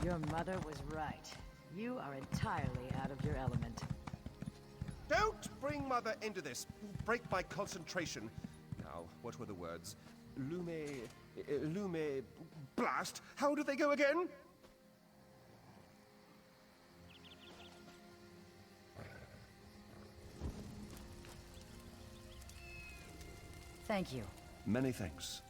Your mother was right. You are entirely out of your element. Don't bring Mother into this. Break my concentration. Now, what were the words? Lume... blast? How do they go again? Thank you. Many thanks.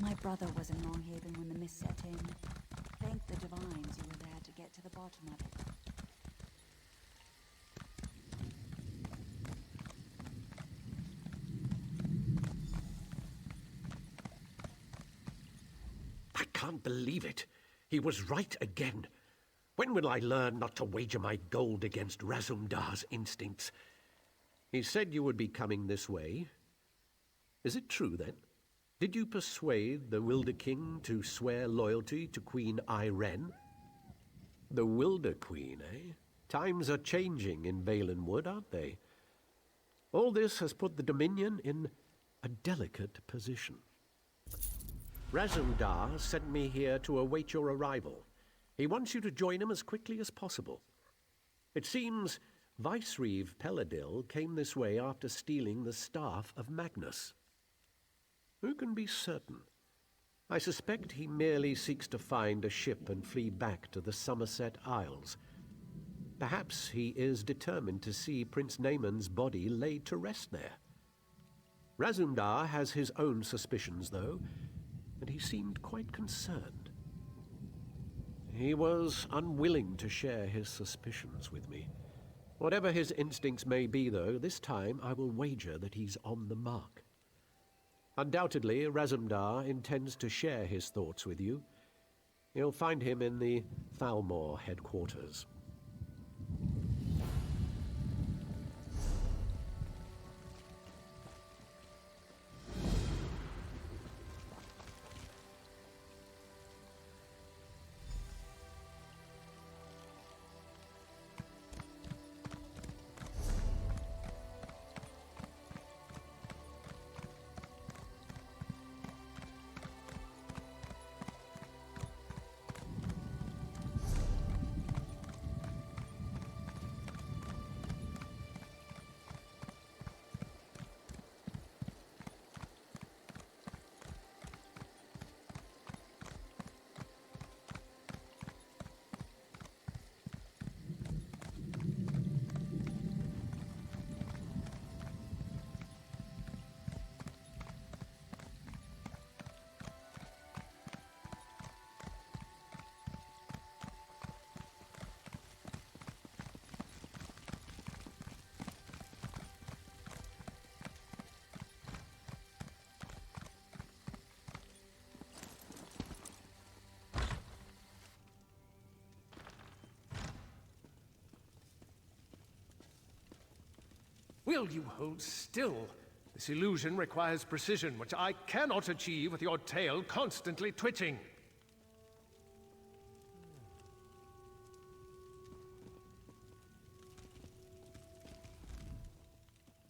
My brother was in Longhaven when the mist set in. Thank the divines you were there to get to the bottom of it. I can't believe it. He was right again. When will I learn not to wager my gold against Razumdar's instincts? He said you would be coming this way. Is it true, then? Did you persuade the Wilder King to swear loyalty to Queen Irene? The Wilder Queen, eh? Times are changing in Valenwood, aren't they? All this has put the Dominion in a delicate position. Razumdar sent me here to await your arrival. He wants you to join him as quickly as possible. It seems Vicereeve Peladil came this way after stealing the staff of Magnus. Who can be certain? I suspect he merely seeks to find a ship and flee back to the Somerset Isles. Perhaps he is determined to see Prince Naaman's body laid to rest there. Razumdar has his own suspicions, though, and he seemed quite concerned. He was unwilling to share his suspicions with me. Whatever his instincts may be, though, this time I will wager that he's on the mark. Undoubtedly, Razumdar intends to share his thoughts with you. You'll find him in the Thalmor headquarters. Will you hold still? This illusion requires precision, which I cannot achieve with your tail constantly twitching.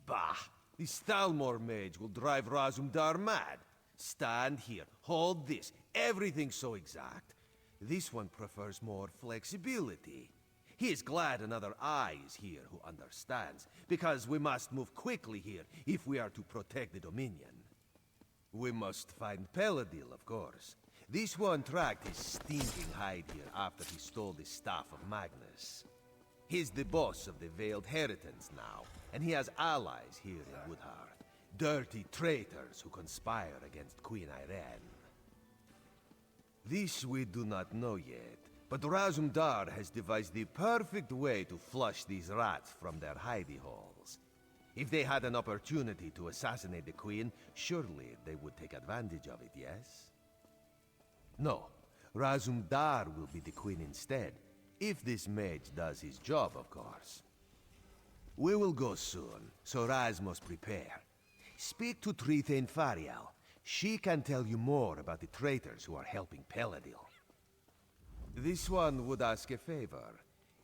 Bah! This Thalmor mage will drive Razumdar mad. Stand here, hold this, everything's so exact. This one prefers more flexibility. He is glad another eye is here who understands, because we must move quickly here if we are to protect the Dominion. We must find Peladil, of course. This one tracked his stinking hide here after he stole the staff of Magnus. He's the boss of the Veiled Heritance now, and he has allies here in Woodhar. Dirty traitors who conspire against Queen Irene. This we do not know yet. But Razumdar has devised the perfect way to flush these rats from their hidey holes. If they had an opportunity to assassinate the Queen, surely they would take advantage of it, yes? No, Razumdar will be the Queen instead, if this mage does his job, of course. We will go soon, so Raz must prepare. Speak to Trithane Farial. She can tell you more about the traitors who are helping Peladil. This one would ask a favor.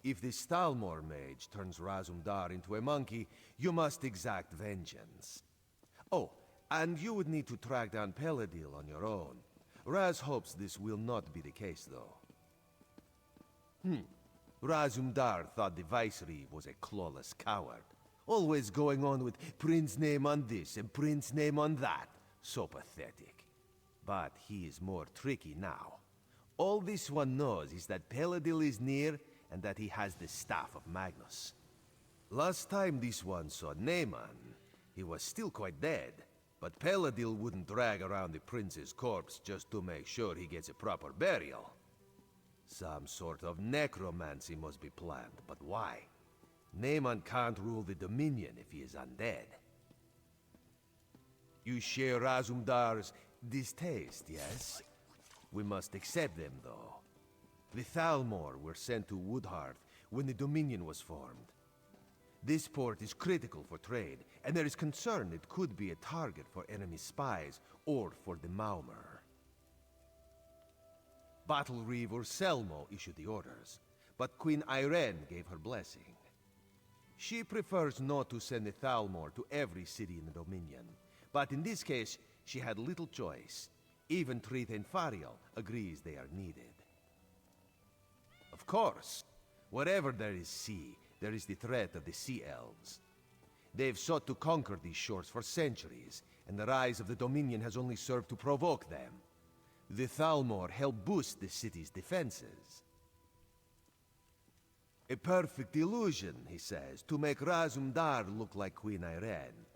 If the Thalmor mage turns Razumdar into a monkey, you must exact vengeance. Oh, and you would need to track down Peladil on your own. Raz hopes this will not be the case, though. Razumdar thought the Vicereeve was a clawless coward. Always going on with Prince name on this and Prince name on that. So pathetic. But he is more tricky now. All this one knows is that Peladil is near and that he has the staff of Magnus. Last time this one saw Naaman, he was still quite dead, but Peladil wouldn't drag around the prince's corpse just to make sure he gets a proper burial. Some sort of necromancy must be planned, but why? Naaman can't rule the Dominion if he is undead. You share Razumdar's distaste, yes? We must accept them, though. The Thalmor were sent to Woodhearth when the Dominion was formed. This port is critical for trade, and there is concern it could be a target for enemy spies or for the Maumur. Battle Reeve or Selmo issued the orders, but Queen Irene gave her blessing. She prefers not to send the Thalmor to every city in the Dominion, but in this case, she had little choice. Even Trithain Fariel agrees they are needed. Of course, wherever there is sea, there is the threat of the Sea Elves. They've sought to conquer these shores for centuries, and the rise of the Dominion has only served to provoke them. The Thalmor help boost the city's defenses. A perfect illusion, he says, to make Razumdar look like Queen Irene.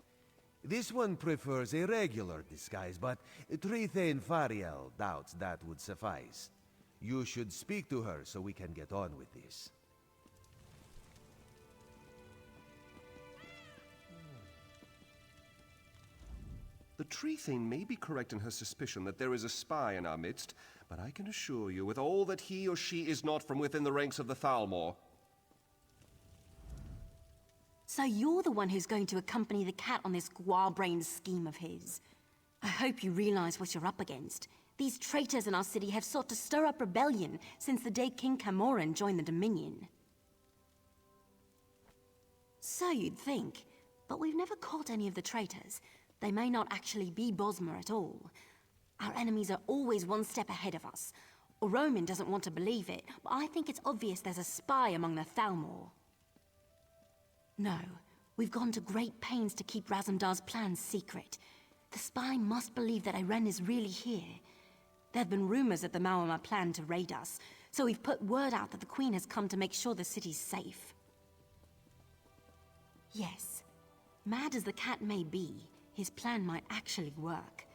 This one prefers a regular disguise, but Trithain Fariel doubts that would suffice. You should speak to her so we can get on with this. The Trithain may be correct in her suspicion that there is a spy in our midst, but I can assure you with all that he or she is not from within the ranks of the Thalmor. So you're the one who's going to accompany the cat on this square-brained scheme of his. I hope you realize what you're up against. These traitors in our city have sought to stir up rebellion since the day King Camoran joined the Dominion. So you'd think, but we've never caught any of the traitors. They may not actually be Bosmer at all. Our enemies are always one step ahead of us. Roman doesn't want to believe it, but I think it's obvious there's a spy among the Thalmor. No, we've gone to great pains to keep Razumdar's plans secret. The spy must believe that Irene is really here. There have been rumors that the Maormer plan to raid us, so we've put word out that the Queen has come to make sure the city's safe. Yes, mad as the cat may be, his plan might actually work.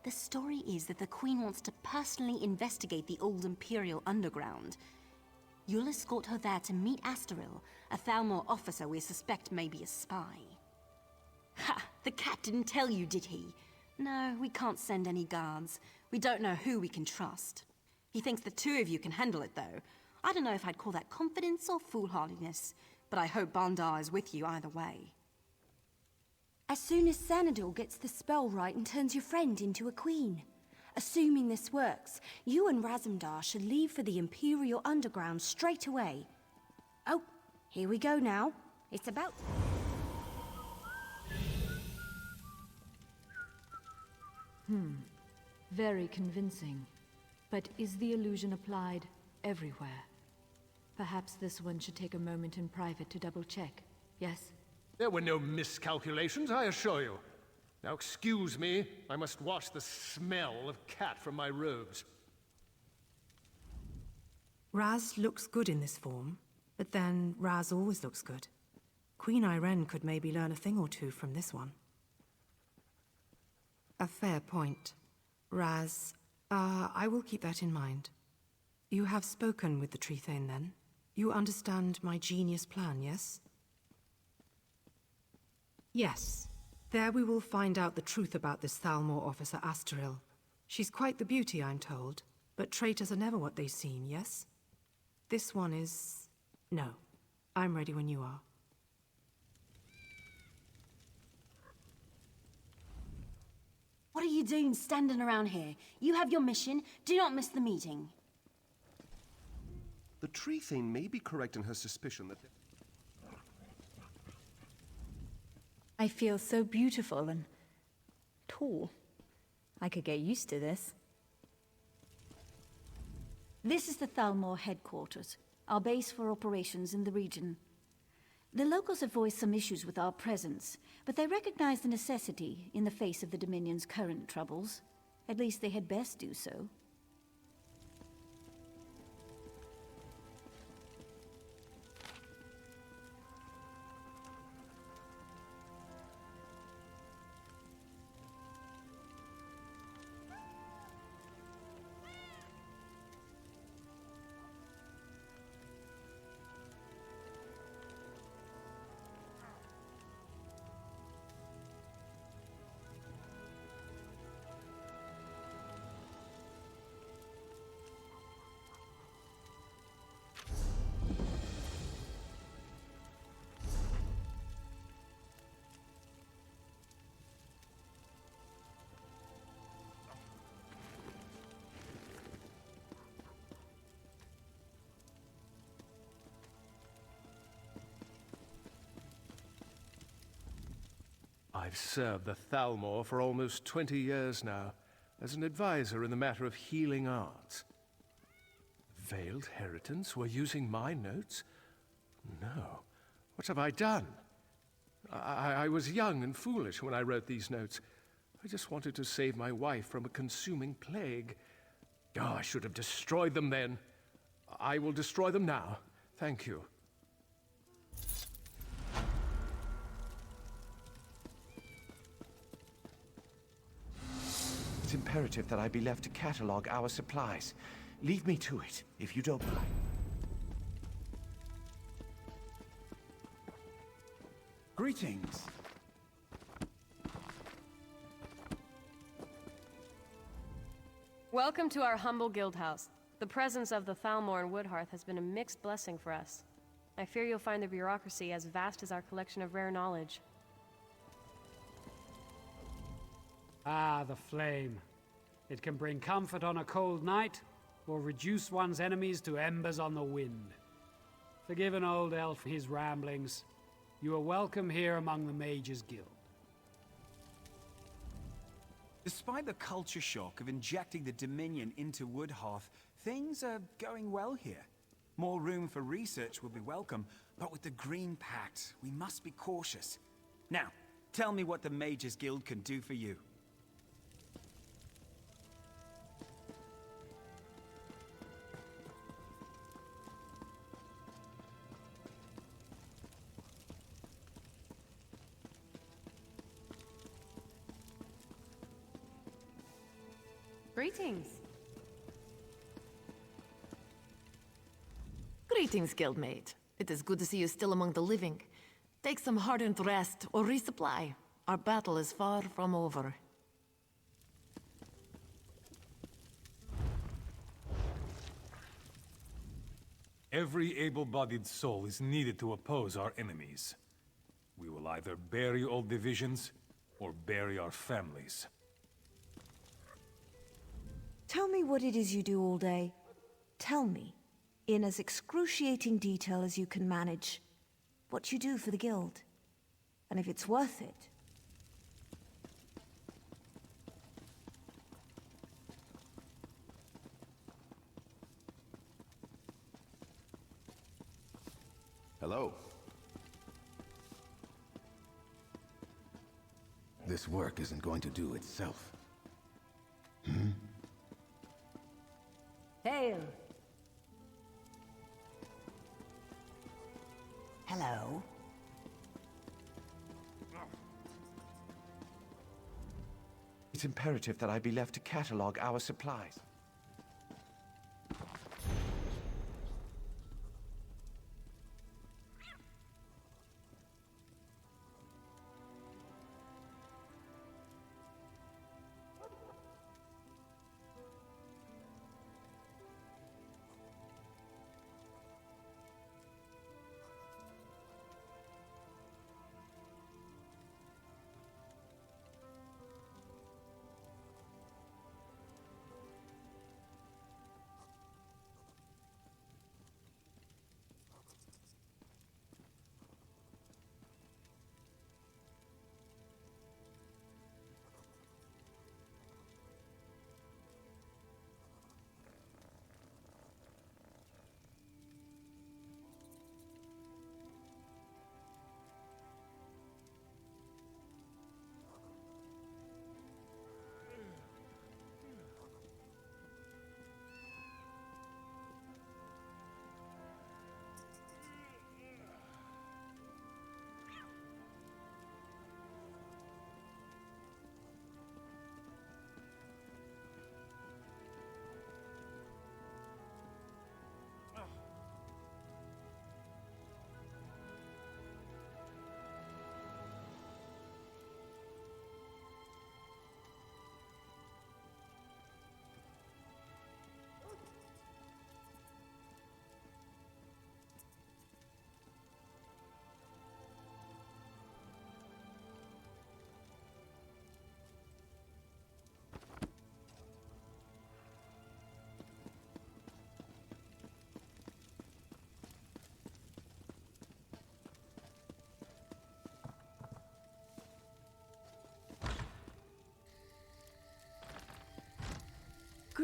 The story is that the Queen wants to personally investigate the old Imperial underground. You'll escort her there to meet Astaril, a Thalmor officer we suspect may be a spy. Ha! The cat didn't tell you, did he? No, we can't send any guards. We don't know who we can trust. He thinks the two of you can handle it, though. I don't know if I'd call that confidence or foolhardiness, but I hope Bandar is with you either way. As soon as Xanador gets the spell right and turns your friend into a queen. Assuming this works, you and Razumdar should leave for the Imperial Underground straight away. Oh, here we go now. It's about... Very convincing. But is the illusion applied everywhere? Perhaps this one should take a moment in private to double-check, yes? There were no miscalculations, I assure you. Now excuse me, I must wash the smell of cat from my robes. Raz looks good in this form, but then Raz always looks good. Queen Irene could maybe learn a thing or two from this one. A fair point. Raz, I will keep that in mind. You have spoken with the Trithain, then? You understand my genius plan, yes? Yes. There we will find out the truth about this Thalmor officer Astaril. She's quite the beauty, I'm told, but traitors are never what they seem, yes? This one is... No. I'm ready when you are. What are you doing standing around here? You have your mission. Do not miss the meeting. The Trithain may be correct in her suspicion that... I feel so beautiful and tall. I could get used to this. This is the Thalmor headquarters, our base for operations in the region. The locals have voiced some issues with our presence, but they recognize the necessity in the face of the Dominion's current troubles. At least they had best do so. I've served the Thalmor for almost 20 years now, as an advisor in the matter of healing arts. Veiled Heritons were using my notes? No. What have I done? I was young and foolish when I wrote these notes. I just wanted to save my wife from a consuming plague. Oh, I should have destroyed them then. I will destroy them now. Thank you. It's imperative that I be left to catalog our supplies. Leave me to it, if you don't mind. Greetings. Welcome to our humble guild house. The presence of the Thalmor and Woodhearth has been a mixed blessing for us. I fear you'll find the bureaucracy as vast as our collection of rare knowledge. Ah, the flame. It can bring comfort on a cold night, or reduce one's enemies to embers on the wind. Forgive an old elf his ramblings. You are welcome here among the Mages Guild. Despite the culture shock of injecting the Dominion into Woodhearth, things are going well here. More room for research will be welcome, but with the Green Pact, we must be cautious. Now, tell me what the Mages Guild can do for you. Greetings. Greetings, guildmate. It is good to see you still among the living. Take some hard-earned rest or resupply. Our battle is far from over. Every able-bodied soul is needed to oppose our enemies. We will either bury old divisions or bury our families. Tell me what it is you do all day. Tell me, in as excruciating detail as you can manage, what you do for the Guild. And if it's worth it. Hello. This work isn't going to do itself. Hmm? Hail! Hello. It's imperative that I be left to catalog our supplies.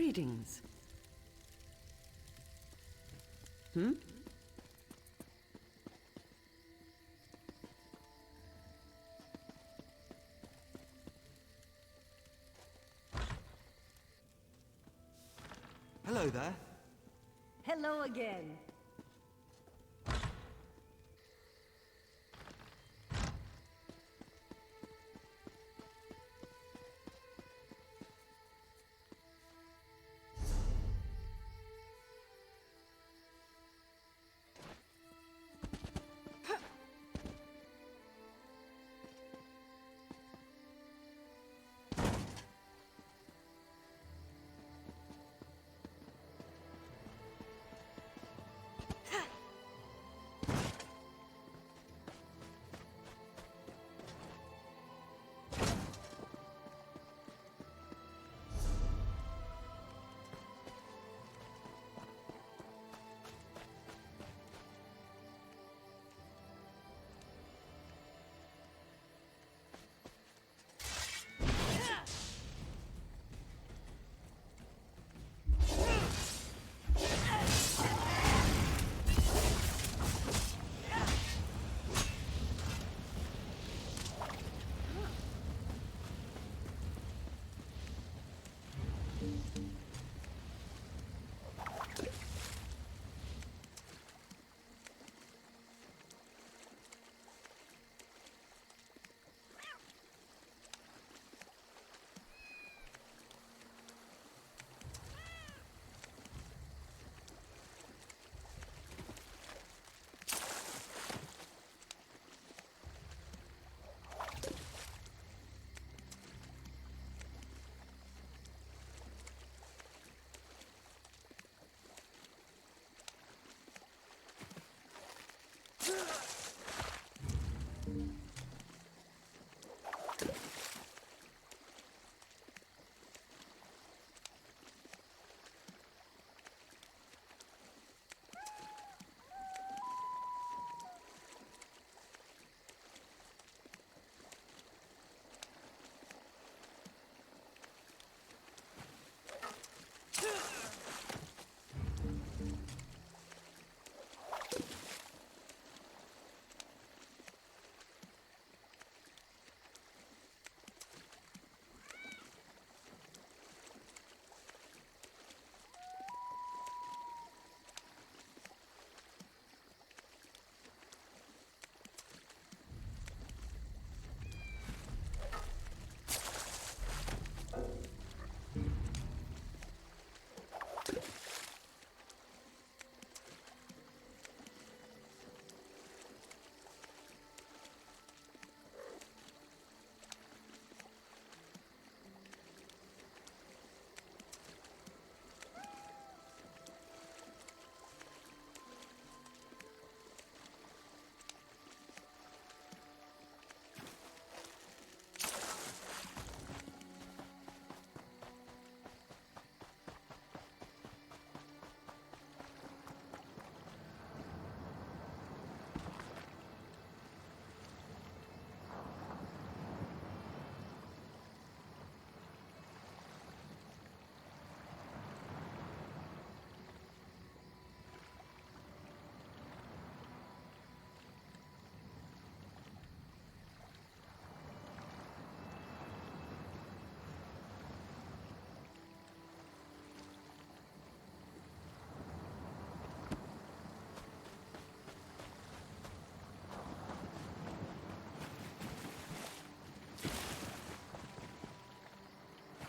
Greetings. Hmm? Hello there. Hello again.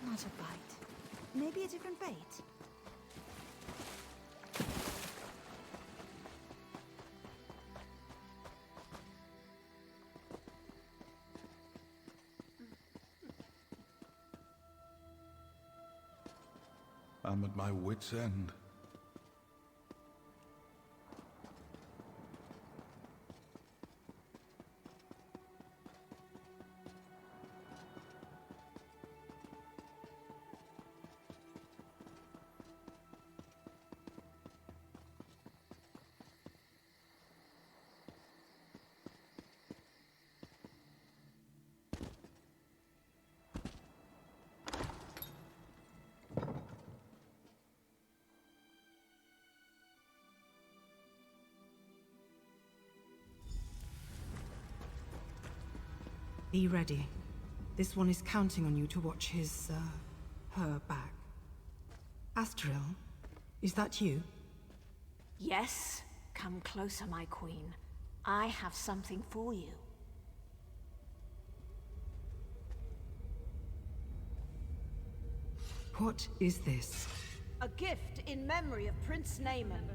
Not a bite. Maybe a different bait. I'm at my wit's end. Be ready. This one is counting on you to watch her back. Astril, is that you? Yes. Come closer, my queen. I have something for you. What is this? A gift in memory of Prince Naaman.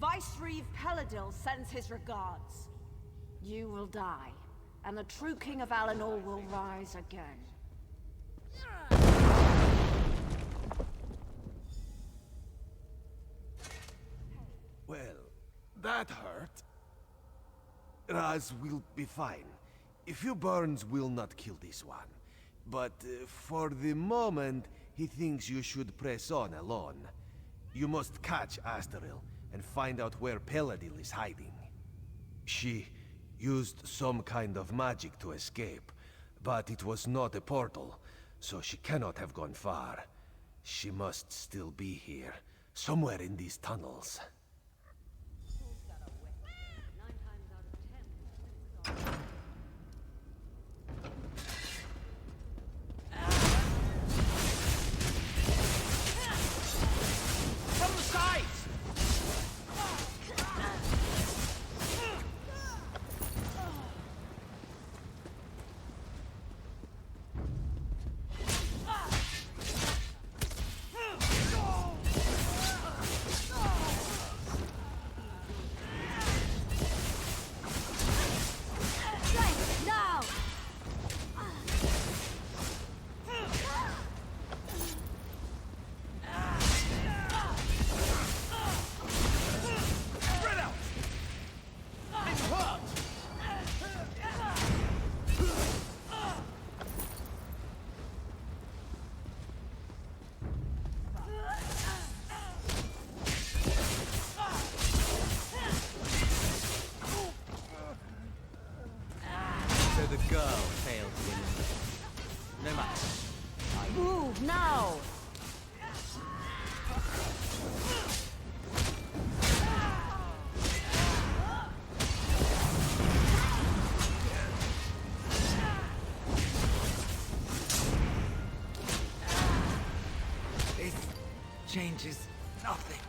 Vice-Reeve Peladil sends his regards. You will die, and the true King of Alinor will rise again. Well, that hurt. Raz will be fine. A few burns will not kill this one. But for the moment, he thinks you should press on alone. You must catch Astril and find out where Peladil is hiding. She used some kind of magic to escape, but it was not a portal, so she cannot have gone far. She must still be here, somewhere in these tunnels. The girl failed to win. No matter. Move now! This changes nothing.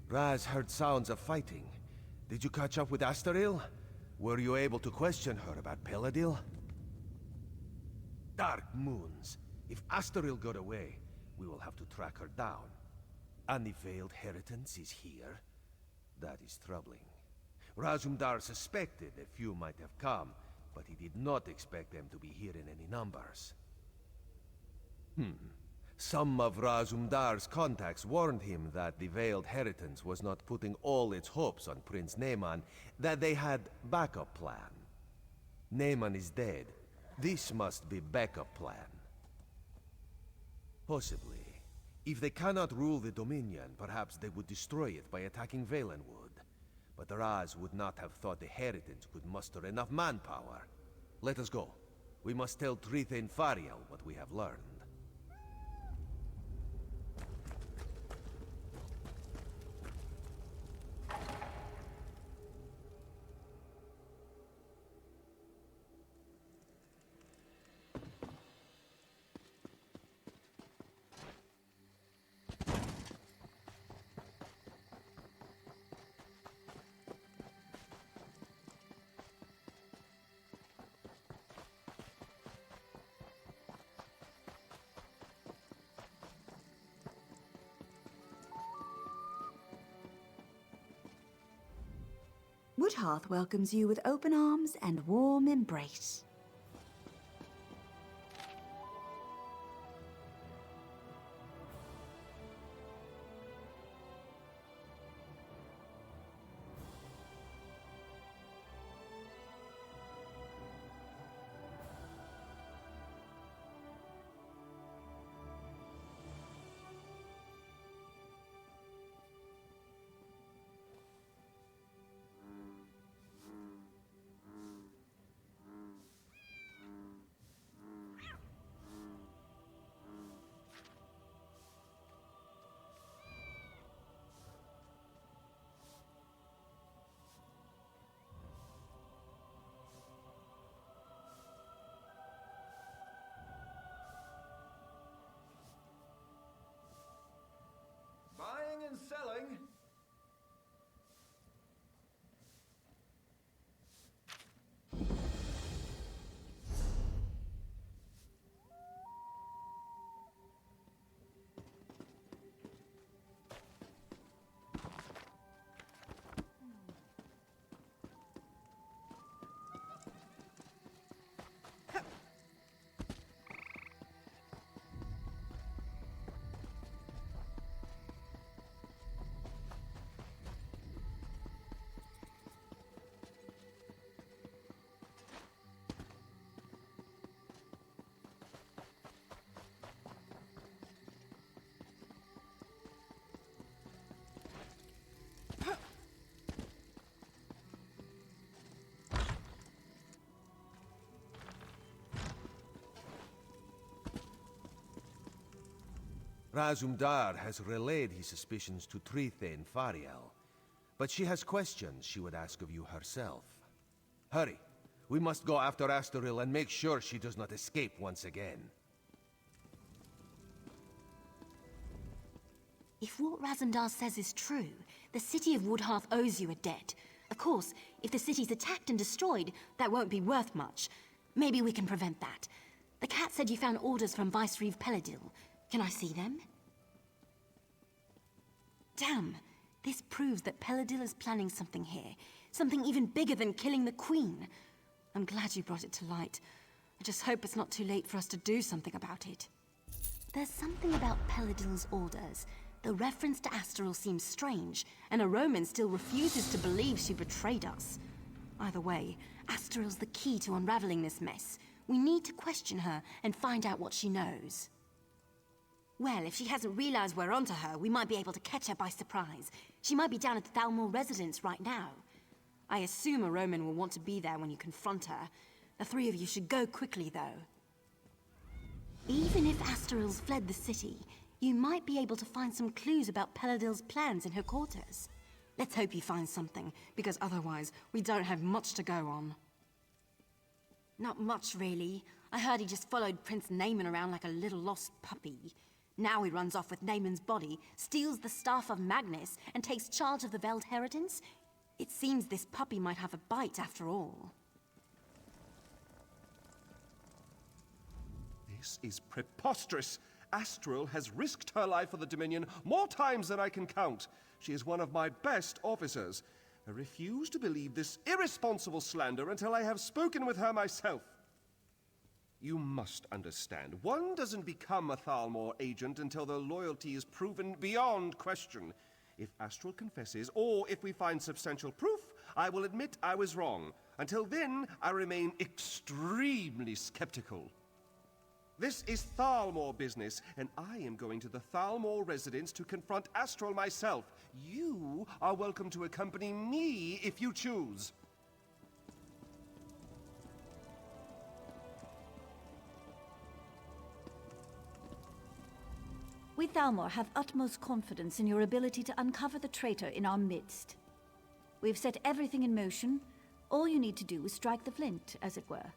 Raz heard sounds of fighting. Did you catch up with Astril? Were you able to question her about Peladil? Dark moons. If Astril got away, we will have to track her down. And the Veiled Heritance is here? That is troubling. Razumdar suspected a few might have come, but he did not expect them to be here in any numbers. Some of Razumdar's contacts warned him that the Veiled Heritance was not putting all its hopes on Prince Naaman, that they had backup plan. Naaman is dead. This must be backup plan. Possibly. If they cannot rule the Dominion, perhaps they would destroy it by attacking Valenwood. But Raz would not have thought the Heritance could muster enough manpower. Let us go. We must tell Trithain Fariel what we have learned. Woodhearth welcomes you with open arms and warm embrace. Razumdar has relayed his suspicions to Trithane Fariel, but she has questions she would ask of you herself. Hurry. We must go after Astoril and make sure she does not escape once again. If what Razumdar says is true, the city of Woodhearth owes you a debt. Of course, if the city's attacked and destroyed, that won't be worth much. Maybe we can prevent that. The cat said you found orders from Vicereeve Peladil. Can I see them? Damn. This proves that Peladil is planning something here. Something even bigger than killing the Queen. I'm glad you brought it to light. I just hope it's not too late for us to do something about it. There's something about Peladil's orders. The reference to Astoril seems strange, and a Roman still refuses to believe she betrayed us. Either way, Astoril's the key to unraveling this mess. We need to question her and find out what she knows. Well, if she hasn't realized we're onto her, we might be able to catch her by surprise. She might be down at the Thalmor residence right now. I assume a Roman will want to be there when you confront her. The three of you should go quickly, though. Even if Astoril's fled the city, you might be able to find some clues about Peladil's plans in her quarters. Let's hope you find something, because otherwise, we don't have much to go on. Not much, really. I heard he just followed Prince Naaman around like a little lost puppy. Now he runs off with Naaman's body, steals the Staff of Magnus, and takes charge of the Veld Inheritance. It seems this puppy might have a bite after all. This is preposterous. Astoril has risked her life for the Dominion more times than I can count. She is one of my best officers. I refuse to believe this irresponsible slander until I have spoken with her myself. You must understand, one doesn't become a Thalmor agent until their loyalty is proven beyond question. If Astoril confesses, or if we find substantial proof, I will admit I was wrong. Until then, I remain extremely skeptical. This is Thalmor business, and I am going to the Thalmor residence to confront Astoril myself. You are welcome to accompany me if you choose. We Thalmor have utmost confidence in your ability to uncover the traitor in our midst. We've set everything in motion. All you need to do is strike the flint, as it were.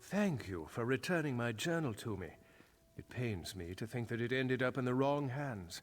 Thank you for returning my journal to me. It pains me to think that it ended up in the wrong hands.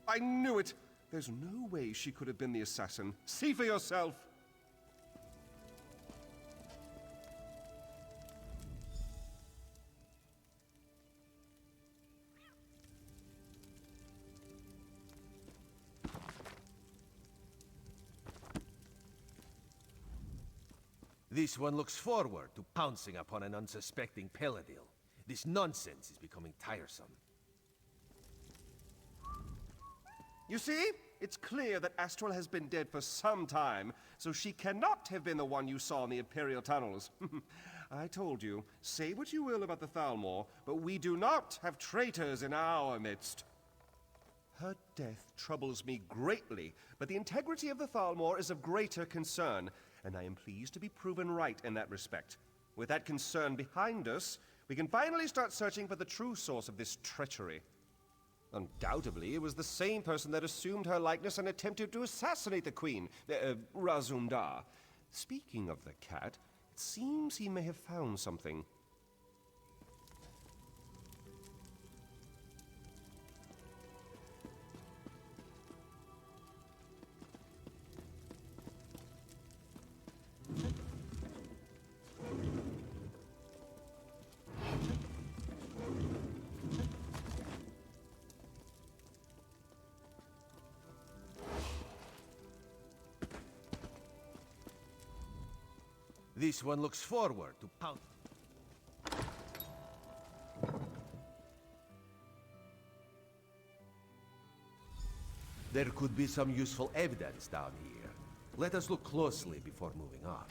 I knew it! There's no way she could have been the assassin. See for yourself! This one looks forward to pouncing upon an unsuspecting Peladil. This nonsense is becoming tiresome. You see? It's clear that Astoril has been dead for some time, so she cannot have been the one you saw in the Imperial tunnels. I told you, say what you will about the Thalmor, but we do not have traitors in our midst. Her death troubles me greatly, but the integrity of the Thalmor is of greater concern, and I am pleased to be proven right in that respect. With that concern behind us, we can finally start searching for the true source of this treachery. Undoubtedly, it was the same person that assumed her likeness and attempted to assassinate the Queen, Razumdar. Speaking of the cat, it seems he may have found something. This one looks forward to pound. There could be some useful evidence down here. Let us look closely before moving on.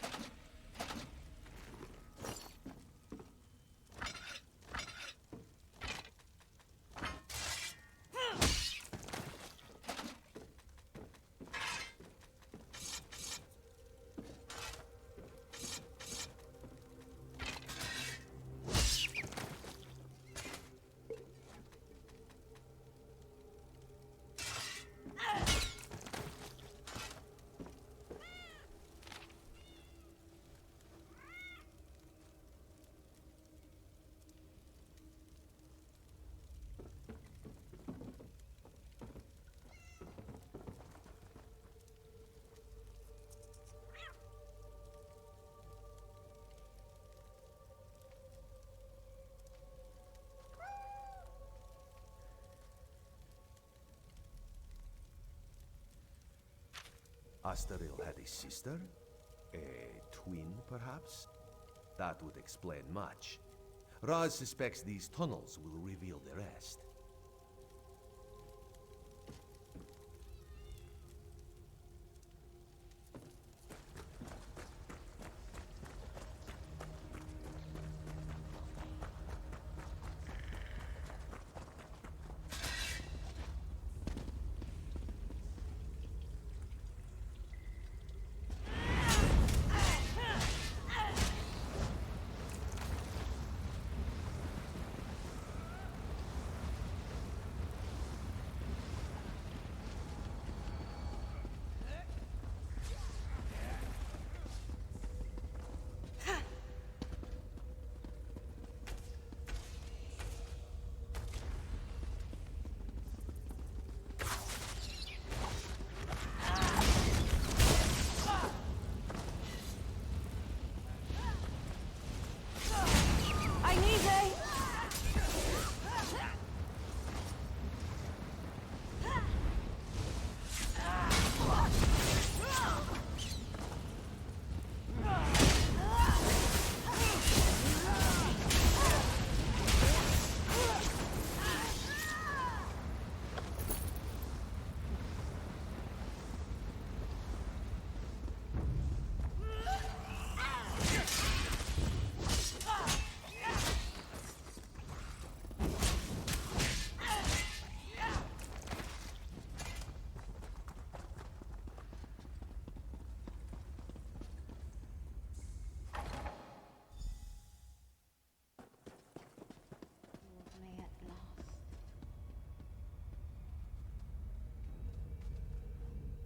Astaril had a sister? A twin, perhaps? That would explain much. Raz suspects these tunnels will reveal the rest.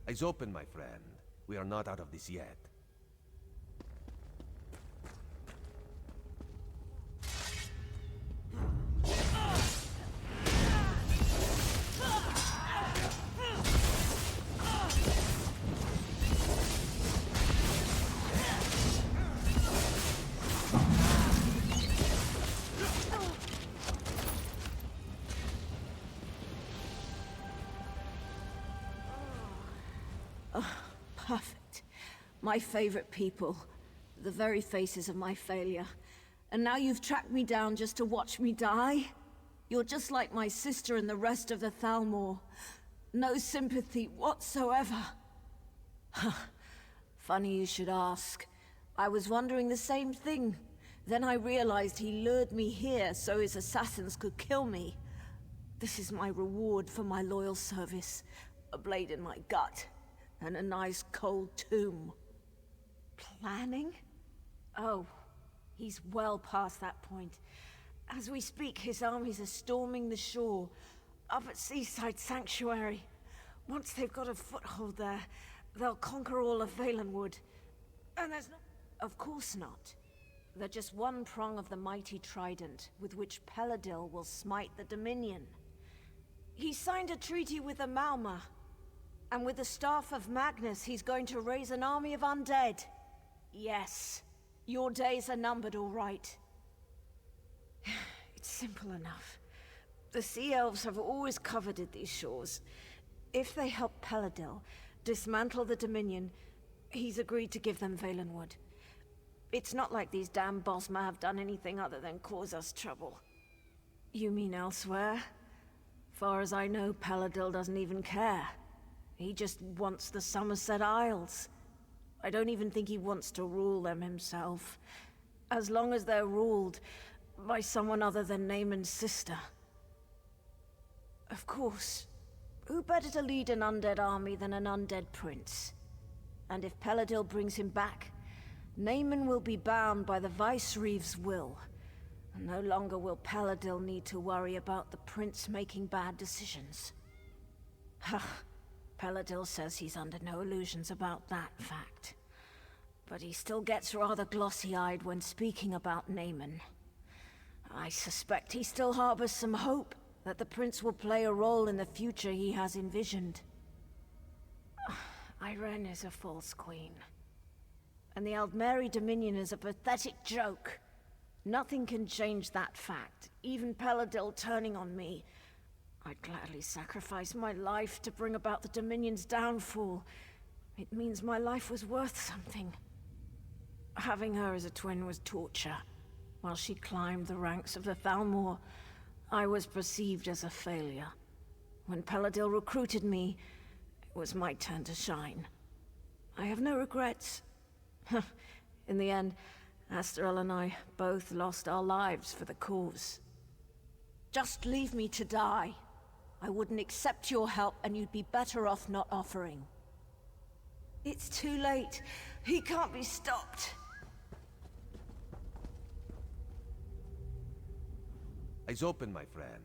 Eyes open, my friend. We are not out of this yet. Perfect. My favorite people. The very faces of my failure. And now you've tracked me down just to watch me die? You're just like my sister and the rest of the Thalmor. No sympathy whatsoever. Funny you should ask. I was wondering the same thing. Then I realized he lured me here so his assassins could kill me. This is my reward for my loyal service. A blade in my gut, and a nice cold tomb. Planning? Oh, he's well past that point. As we speak, his armies are storming the shore, up at Seaside Sanctuary. Once they've got a foothold there, they'll conquer all of Valenwood. And there's no... Of course not. They're just one prong of the mighty trident, with which Peladil will smite the Dominion. He signed a treaty with the Malma, and with the staff of Magnus, he's going to raise an army of undead. Yes, your days are numbered, all right. It's simple enough. The Sea Elves have always coveted these shores. If they help Peladil dismantle the Dominion, he's agreed to give them Valenwood. It's not like these damn Bosma have done anything other than cause us trouble. You mean elsewhere? Far as I know, Peladil doesn't even care. He just wants the Somerset Isles. I don't even think he wants to rule them himself. As long as they're ruled by someone other than Naaman's sister. Of course. Who better to lead an undead army than an undead prince? And if Peladil brings him back, Naaman will be bound by the Vicereeve's will. And no longer will Peladil need to worry about the prince making bad decisions. Ha! Peladil says he's under no illusions about that fact. But he still gets rather glossy-eyed when speaking about Naaman. I suspect he still harbors some hope that the prince will play a role in the future he has envisioned. Irene is a false queen. And the Aldmeri Dominion is a pathetic joke. Nothing can change that fact, even Peladil turning on me. I'd gladly sacrifice my life to bring about the Dominion's downfall. It means my life was worth something. Having her as a twin was torture. While she climbed the ranks of the Thalmor, I was perceived as a failure. When Peladil recruited me, it was my turn to shine. I have no regrets. In the end, Asterel and I both lost our lives for the cause. Just leave me to die. I wouldn't accept your help, and you'd be better off not offering. It's too late. He can't be stopped. Eyes open, my friend.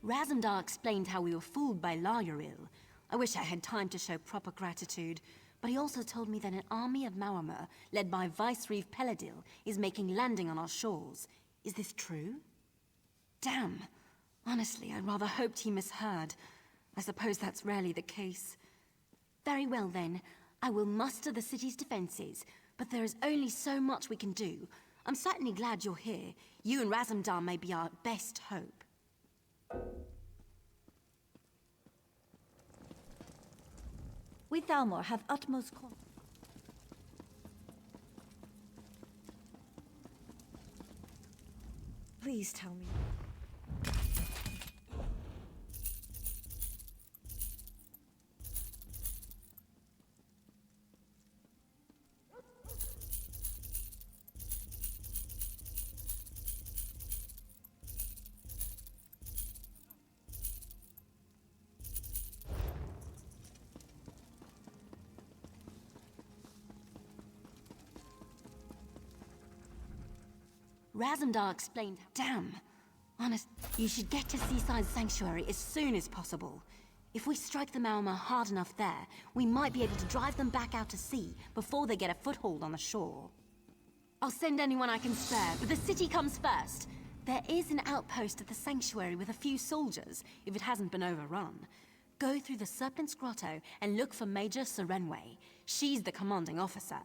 Razumdar explained how we were fooled by Lauril. I wish I had time to show proper gratitude, but he also told me that an army of Maormer, led by Vicereeve Peladil, is making landing on our shores. Is this true? Damn. Honestly, I rather hoped he misheard. I suppose that's rarely the case. Very well then. I will muster the city's defenses, but there is only so much we can do. I'm certainly glad you're here. You and Razumdar may be our best hope. We Thalmor have utmost Please tell me. Razumdar explained. Damn. Honest, you should get to Seaside Sanctuary as soon as possible. If we strike the Maormer hard enough there, we might be able to drive them back out to sea before they get a foothold on the shore. I'll send anyone I can spare, but the city comes first. There is an outpost at the sanctuary with a few soldiers, if it hasn't been overrun. Go through the Serpent's Grotto and look for Major Serenway. She's the commanding officer.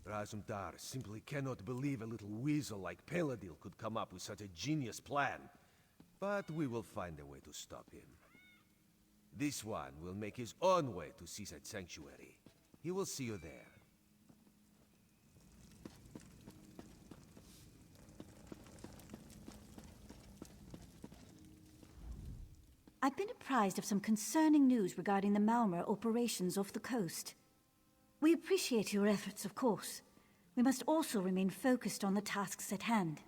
Razumdar simply cannot believe a little weasel like Peladil could come up with such a genius plan. But we will find a way to stop him. This one will make his own way to Seaside Sanctuary. He will see you there. I've been apprised of some concerning news regarding the Maormer operations off the coast. We appreciate your efforts, of course. We must also remain focused on the tasks at hand.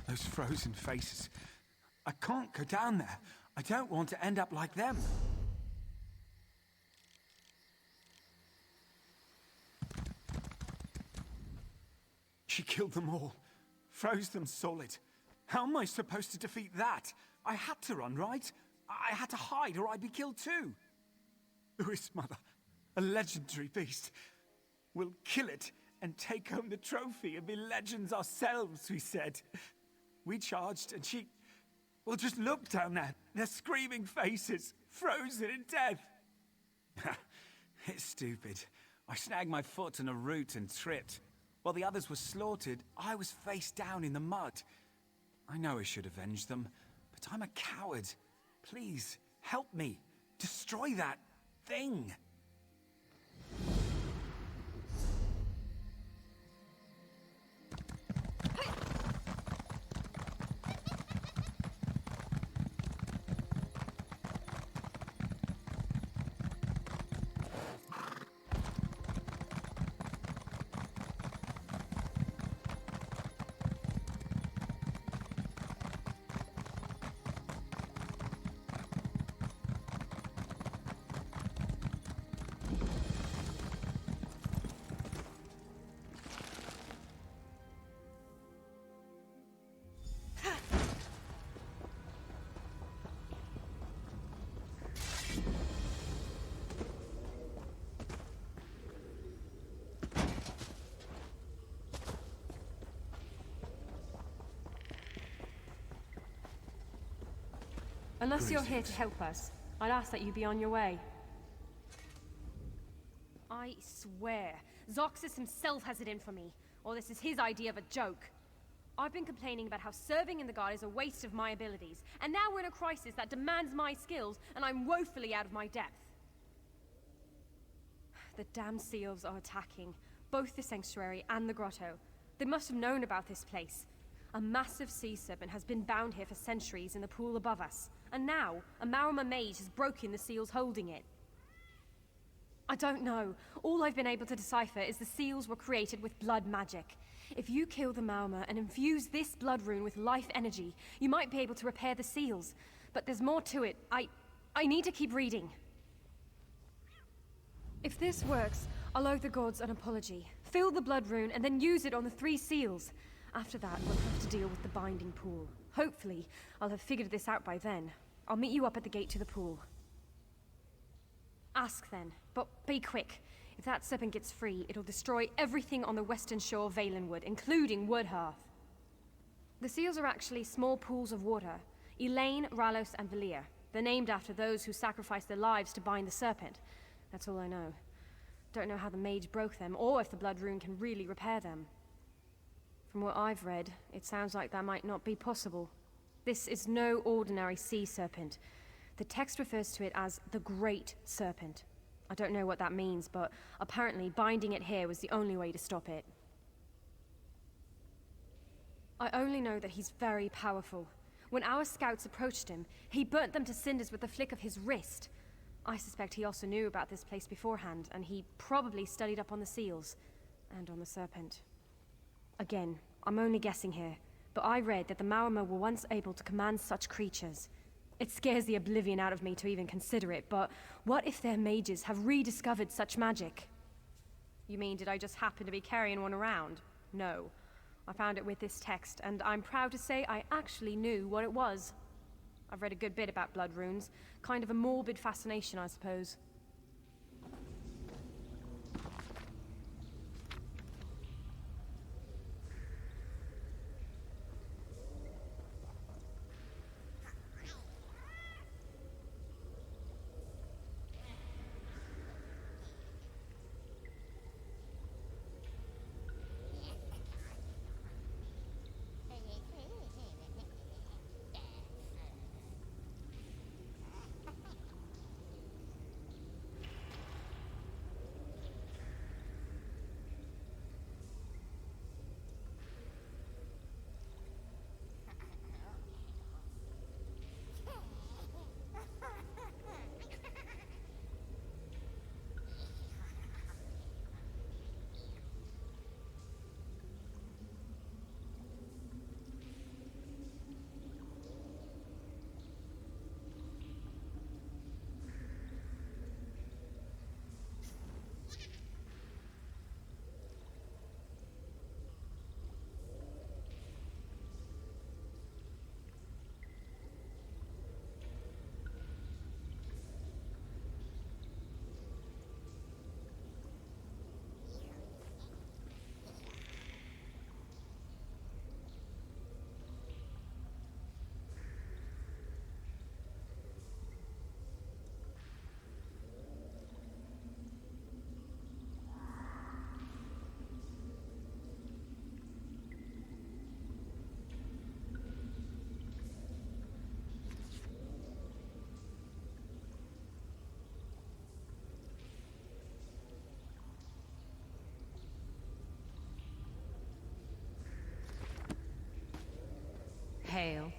Those frozen faces. I can't go down there. I don't want to end up like them. She killed them all. Froze them solid. How am I supposed to defeat that? I had to run, right? I had to hide or I'd be killed too. Uis Mother, a legendary beast. We'll kill it and take home the trophy and be legends ourselves, we said. We charged and she... Well, just look down there. Their screaming faces, frozen in death. It's stupid. I snagged my foot on a root and tripped. While the others were slaughtered, I was face down in the mud. I know I should avenge them, but I'm a coward. Please, help me. Destroy that thing. Unless you're here to help us, I'd ask that you be on your way. I swear, Zoxus himself has it in for me. or this is his idea of a joke. I've been complaining about how serving in the Guard is a waste of my abilities, and now we're in a crisis that demands my skills, and I'm woefully out of my depth. The damn seals are attacking, both the sanctuary and the grotto. They must have known about this place. A massive sea serpent has been bound here for centuries in the pool above us, and now a Marama mage has broken the seals holding it. I don't know. All I've been able to decipher is the seals were created with blood magic. If you kill the Marama and infuse this blood rune with life energy, you might be able to repair the seals. But there's more to it. I need to keep reading. If this works, I'll owe the gods an apology. Fill the blood rune and then use it on the 3 seals. After that, we'll have to deal with the binding pool. Hopefully, I'll have figured this out by then. I'll meet you up at the gate to the pool. Ask then, but be quick. If that serpent gets free, it'll destroy everything on the western shore of Valenwood, including Woodhearth. The seals are actually small pools of water. Elaine, Ralos, and Valir. They're named after those who sacrificed their lives to bind the serpent. That's all I know. Don't know how the mage broke them, or if the blood rune can really repair them. From what I've read, it sounds like that might not be possible. This is no ordinary sea serpent. The text refers to it as the Great Serpent. I don't know what that means, but apparently binding it here was the only way to stop it. I only know that he's very powerful. When our scouts approached him, he burnt them to cinders with the flick of his wrist. I suspect he also knew about this place beforehand, and he probably studied up on the seals, and on the serpent. Again, I'm only guessing here, but I read that the Marama were once able to command such creatures. It scares the oblivion out of me to even consider it, but what if their mages have rediscovered such magic? You mean, did I just happen to be carrying one around? No. I found it with this text, and I'm proud to say I actually knew what it was. I've read a good bit about blood runes. Kind of a morbid fascination, I suppose. Hail.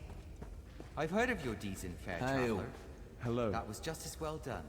I've heard of your deeds in fair, Hail. traveler. Hello. That was just as well done.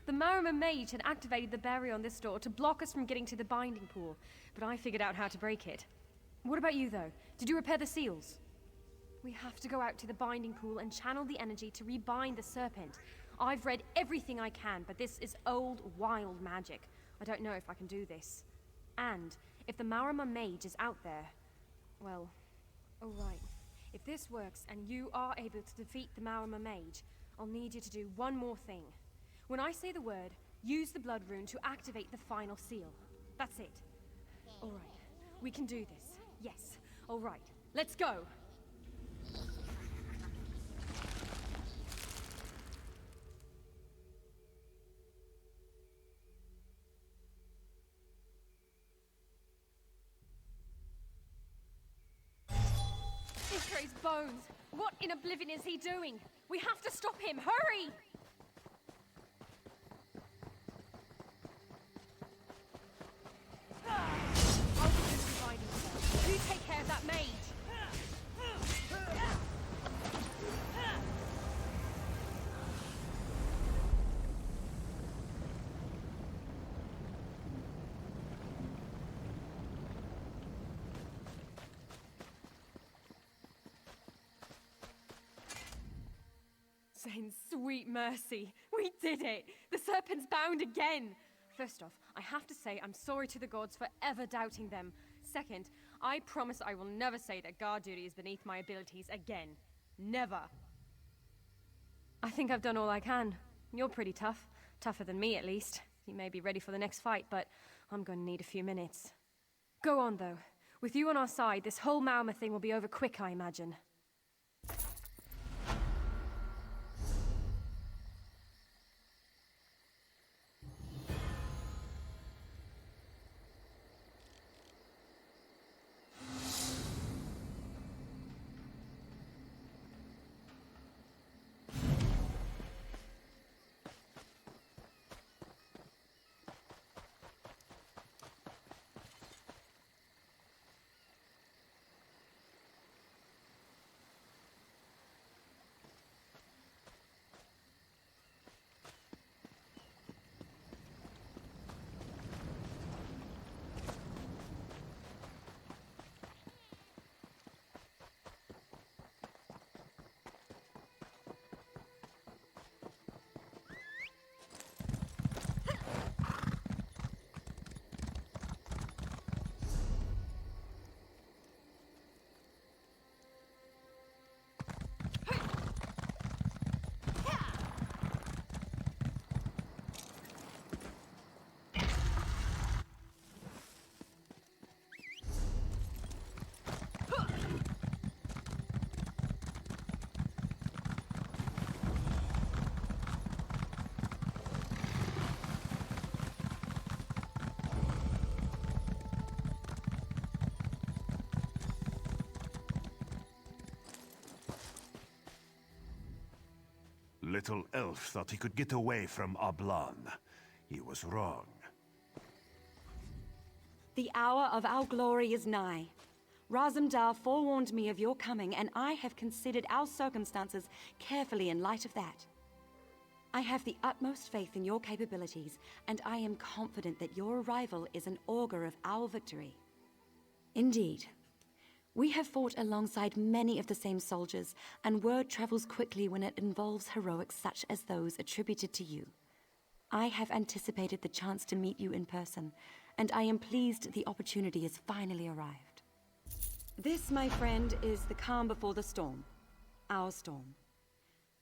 The Marima mage had activated the barrier on this door to block us from getting to the binding pool, but I figured out how to break it. What about you, though? Did you repair the seals? We have to go out to the binding pool and channel the energy to rebind the serpent. I've read everything I can, but this is old, wild magic. I don't know if I can do this. And if the Marima mage is out there, well, all right. If this works and you are able to defeat the Marima mage, I'll need you to do one more thing. When I say the word, use the blood rune to activate the final seal. That's it. All right. We can do this. Yes. All right. Let's go! Israel's bones! What in oblivion is he doing? We have to stop him! Hurry! I'll do this dividing spell. You take care of that mage! Zane's sweet mercy. We did it! The serpent's bound again! First off, I have to say I'm sorry to the gods for ever doubting them. Second, I promise I will never say that guard duty is beneath my abilities again. Never. I think I've done all I can. You're pretty tough. Tougher than me, at least. You may be ready for the next fight, but I'm going to need a few minutes. Go on, though. With you on our side, this whole Marima thing will be over quick, I imagine. Little elf thought he could get away from Ablan. He was wrong. The hour of our glory is nigh. Razumdar forewarned me of your coming, and I have considered our circumstances carefully in light of that. I have the utmost faith in your capabilities, and I am confident that your arrival is an augur of our victory. Indeed. We have fought alongside many of the same soldiers, and word travels quickly when it involves heroics such as those attributed to you. I have anticipated the chance to meet you in person, and I am pleased the opportunity has finally arrived. This, my friend, is the calm before the storm. Our storm.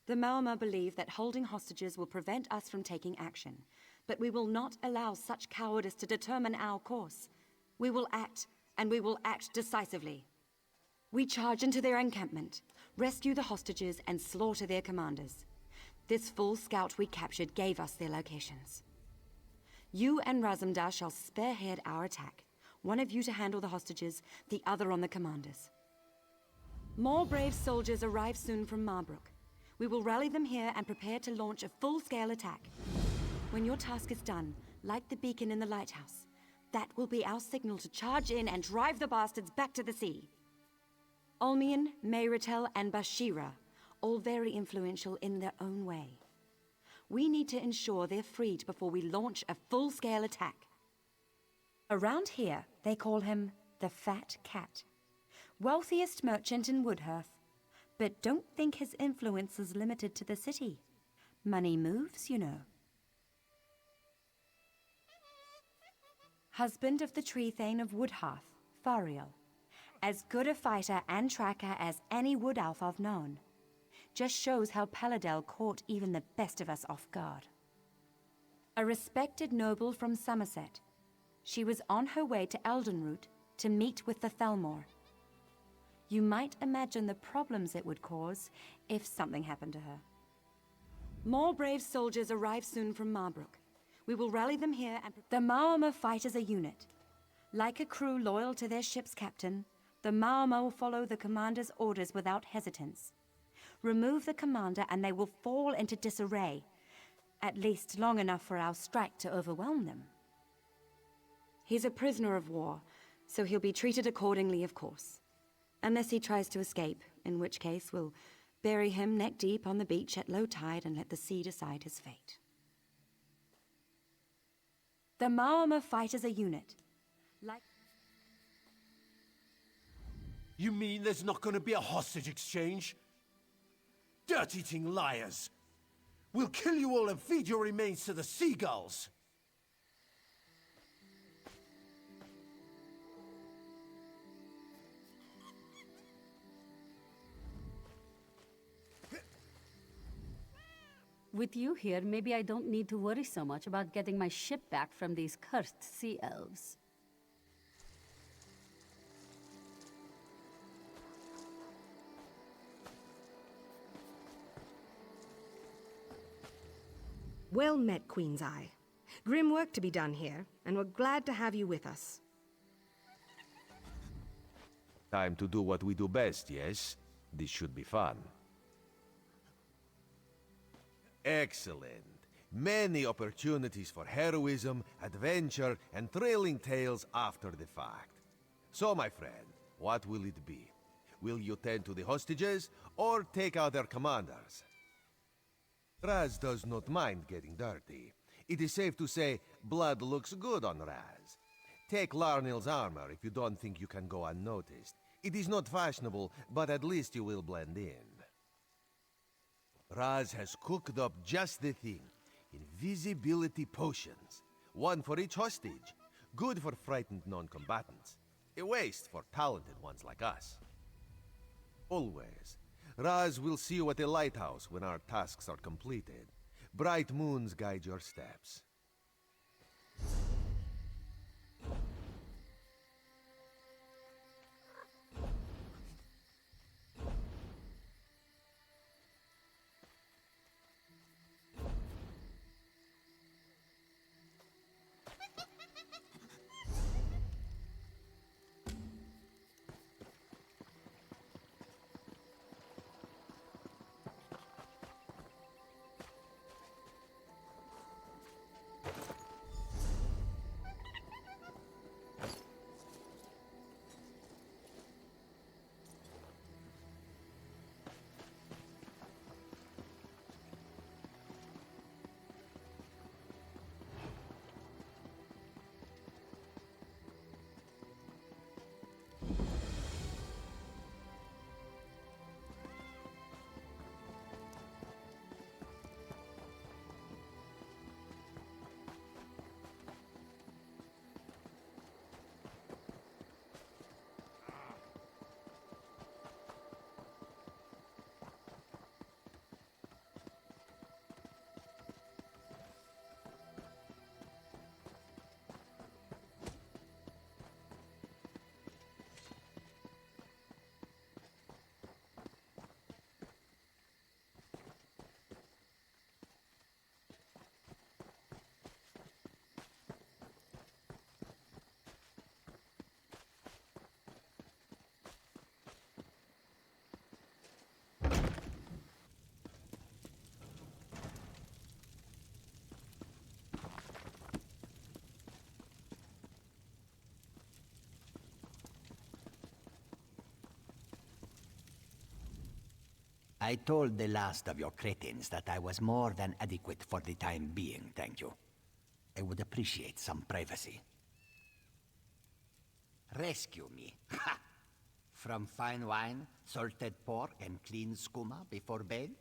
The Marima believe that holding hostages will prevent us from taking action, but we will not allow such cowardice to determine our course. We will act, and we will act decisively. We charge into their encampment, rescue the hostages, and slaughter their commanders. This full scout we captured gave us their locations. You and Razumdar shall spearhead our attack. One of you to handle the hostages, the other on the commanders. More brave soldiers arrive soon from Marbrook. We will rally them here and prepare to launch a full-scale attack. When your task is done, light the beacon in the lighthouse. That will be our signal to charge in and drive the bastards back to the sea. Olmian, Mayritel, and Bashira, all very influential in their own way. We need to ensure they're freed before we launch a full-scale attack. Around here, they call him the Fat Cat. Wealthiest merchant in Woodhearth. But don't think his influence is limited to the city. Money moves, you know. Husband of the Tree Thane of Woodhearth, Fariel. As good a fighter and tracker as any Wood Elf I've known. Just shows how Paladel caught even the best of us off guard. A respected noble from Somerset. She was on her way to Eldenroot to meet with the Thalmor. You might imagine the problems it would cause if something happened to her. More brave soldiers arrive soon from Marbrook. We will rally them here and... The Maormer fight as a unit. Like a crew loyal to their ship's captain, the Maormer will follow the commander's orders without hesitance. Remove the commander and they will fall into disarray. At least long enough for our strike to overwhelm them. He's a prisoner of war, so he'll be treated accordingly, of course. Unless he tries to escape, in which case we'll bury him neck deep on the beach at low tide and let the sea decide his fate. The Maormer fight as a unit. Like... You mean there's not gonna be a hostage exchange? Dirt-eating liars! We'll kill you all and feed your remains to the seagulls! With you here, maybe I don't need to worry so much about getting my ship back from these cursed sea elves. Well met, Queen's Eye. Grim work to be done here, and we're glad to have you with us. Time to do what we do best, yes? This should be fun. Excellent. Many opportunities for heroism, adventure, and thrilling tales after the fact. So, my friend, what will it be? Will you tend to the hostages, or take out their commanders? Raz does not mind getting dirty. It is safe to say blood looks good on Raz. Take Larnill's armor if you don't think you can go unnoticed. It is not fashionable, but at least you will blend in. Raz has cooked up just the thing. Invisibility potions. One for each hostage. Good for frightened non-combatants. A waste for talented ones like us. Always. Raz will see you at the lighthouse when our tasks are completed. Bright moons guide your steps. I told the last of your cretins that I was more than adequate for the time being, thank you. I would appreciate some privacy. Rescue me. Ha! From fine wine, salted pork, and clean skooma before bed?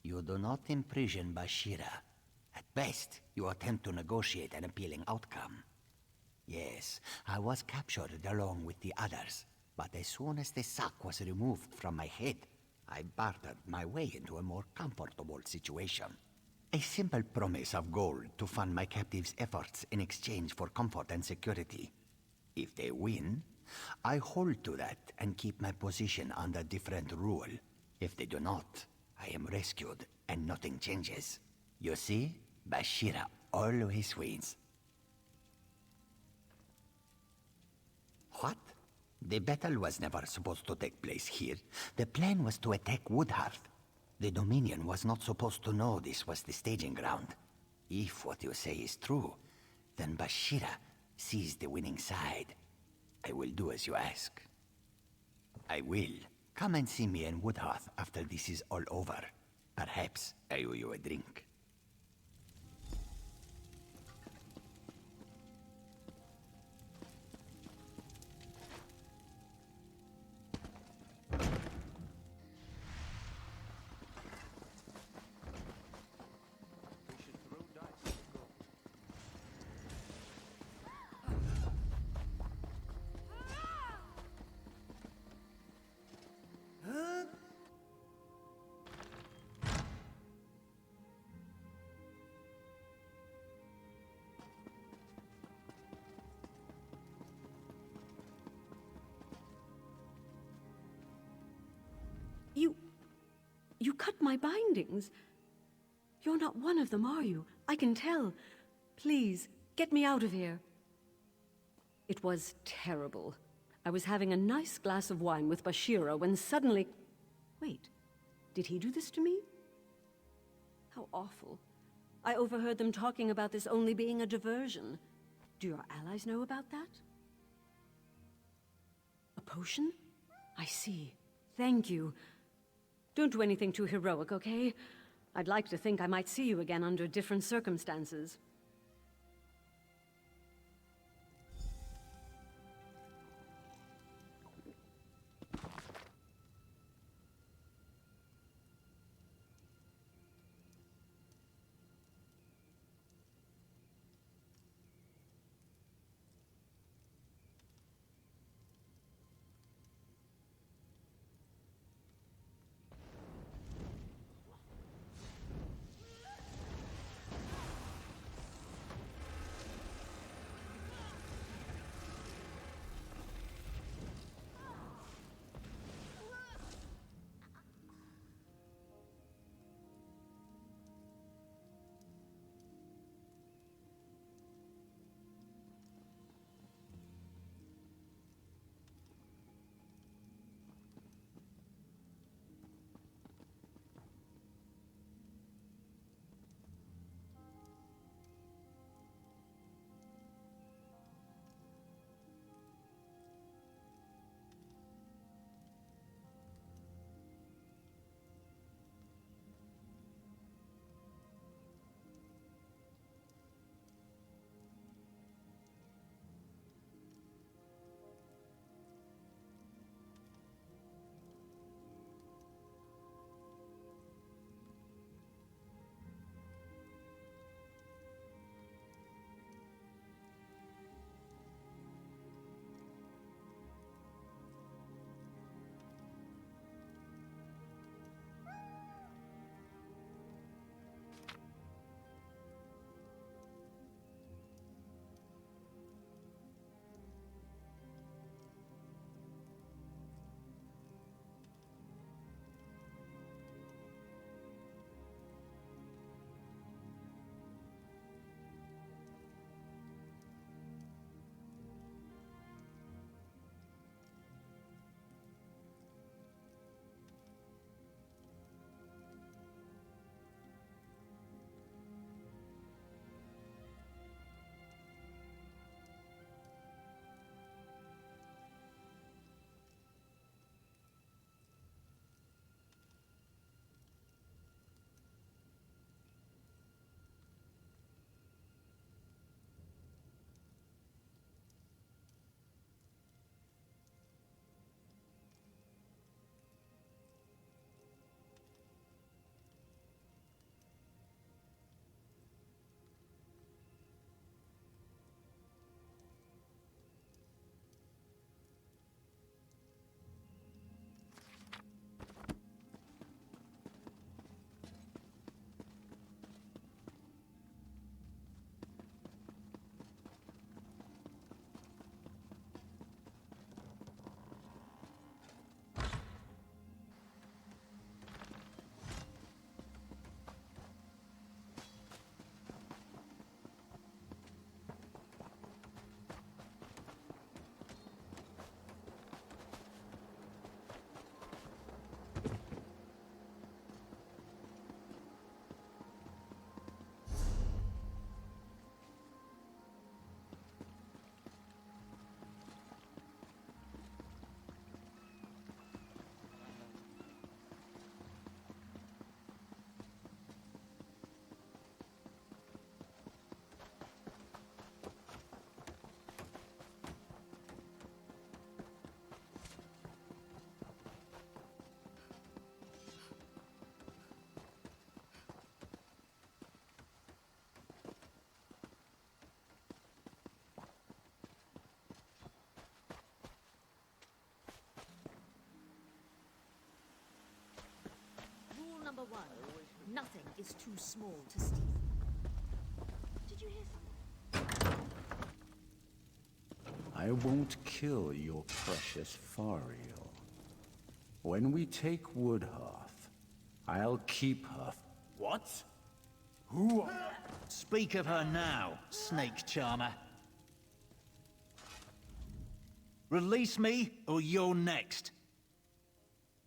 You do not imprison Bashira. At best, you attempt to negotiate an appealing outcome. Yes, I was captured along with the others, but as soon as the sack was removed from my head, I bartered my way into a more comfortable situation. A simple promise of gold to fund my captives' efforts in exchange for comfort and security. If they win, I hold to that and keep my position under different rule. If they do not, I am rescued and nothing changes. You see, Bashira always wins. What? The battle was never supposed to take place here. The plan was to attack Woodhearth. The Dominion was not supposed to know this was the staging ground. If what you say is true, then Bashira sees the winning side. I will do as you ask. I will. Come and see me in Woodhearth after this is all over. Perhaps I owe you a drink. You cut my bindings. You're not one of them, are you? I can tell. Please, get me out of here. It was terrible. I was having a nice glass of wine with Bashira when suddenly... Wait, did he do this to me? How awful. I overheard them talking about this only being a diversion. Do your allies know about that? A potion? I see. Thank you. Don't do anything too heroic, okay? I'd like to think I might see you again under different circumstances. one, nothing is too small to steal. Did you hear something? I won't kill your precious Fariel. When we take Woodhearth, I'll keep her. What? Who? Speak of her now, snake charmer. Release me, or you're next.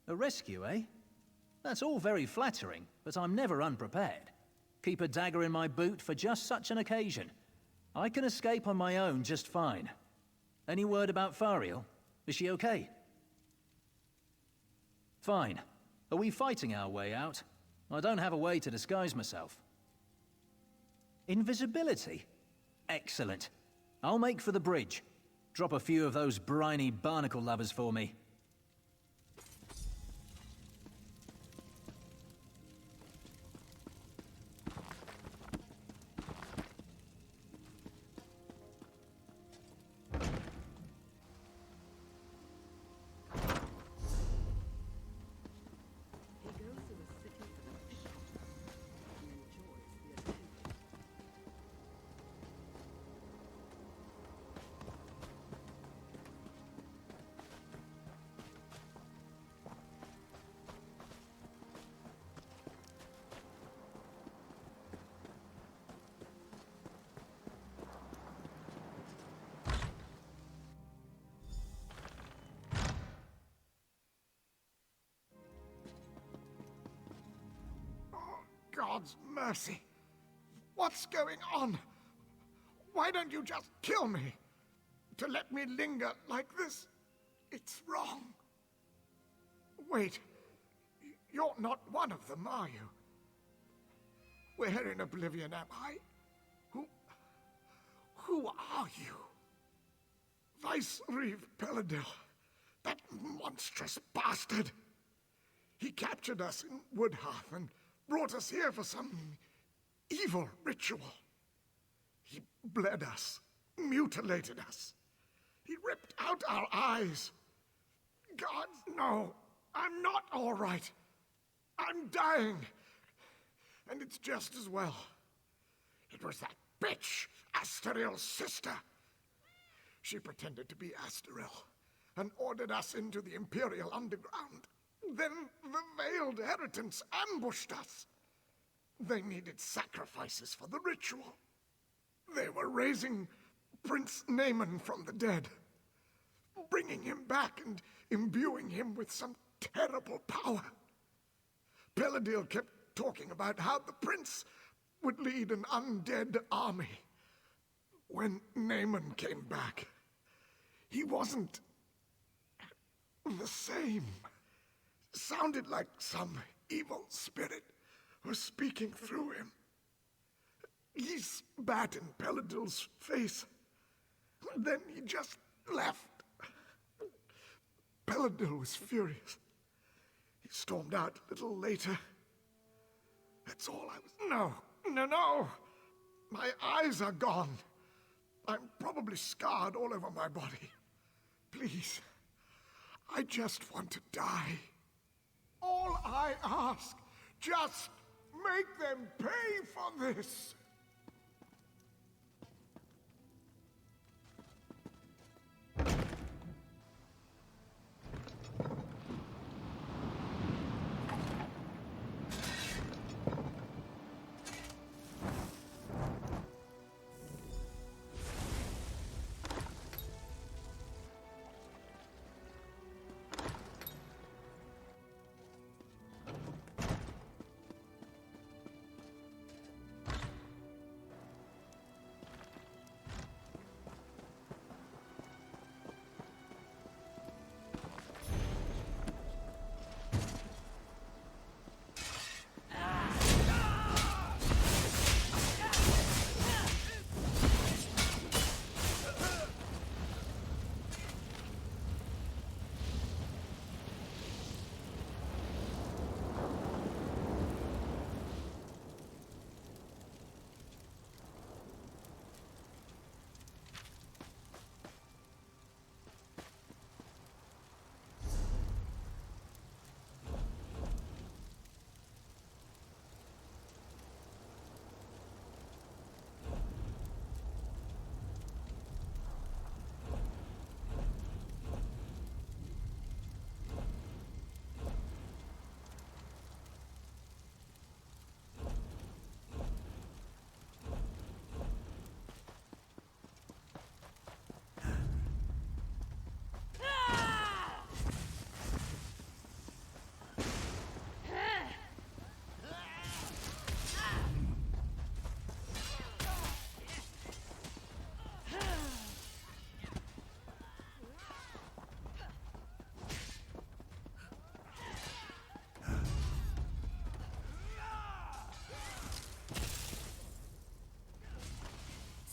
A rescue, eh? That's all very flattering, but I'm never unprepared. Keep a dagger in my boot for just such an occasion. I can escape on my own just fine. Any word about Fariel? Is she okay? Fine. Are we fighting our way out? I don't have a way to disguise myself. Invisibility? Excellent. I'll make for the bridge. Drop a few of those briny barnacle lovers for me. God's mercy. What's going on? Why don't you just kill me? To let me linger like this, it's wrong. Wait, you're not one of them, are you? Where in Oblivion am I? Who are you? Vice Reeve Peladil, that monstrous bastard. He captured us in Woodhearth and brought us here for some evil ritual. He bled us, mutilated us. He ripped out our eyes. God, no, I'm not all right. I'm dying. And it's just as well. It was that bitch, Asteril's sister. She pretended to be Asteril and ordered us into the Imperial Underground. Then the Veiled Heritants ambushed us. They needed sacrifices for the ritual. They were raising Prince Naaman from the dead, bringing him back and imbuing him with some terrible power. Peladil kept talking about how the prince would lead an undead army. When Naaman came back, he wasn't the same. Sounded like some evil spirit was speaking through him. He spat in Peladil's face. Then he just left. Peladil was furious. He stormed out a little later. That's all I was... No. My eyes are gone. I'm probably scarred all over my body. Please, I just want to die. All I ask, just make them pay for this.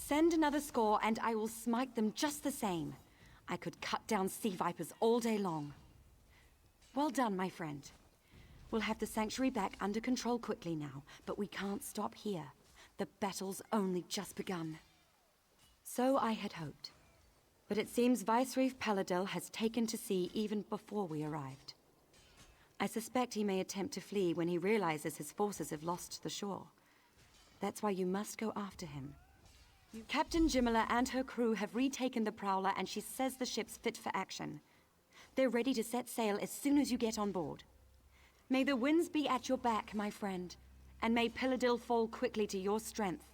Send another score and I will smite them just the same. I could cut down sea vipers all day long. Well done, my friend. We'll have the sanctuary back under control quickly now, but we can't stop here. The battle's only just begun. So I had hoped. But it seems Vicereeve Paladel has taken to sea even before we arrived. I suspect he may attempt to flee when he realizes his forces have lost the shore. That's why you must go after him. Captain Jimala and her crew have retaken the Prowler and she says the ship's fit for action. They're ready to set sail as soon as you get on board. May the winds be at your back, my friend, and may Paladil fall quickly to your strength.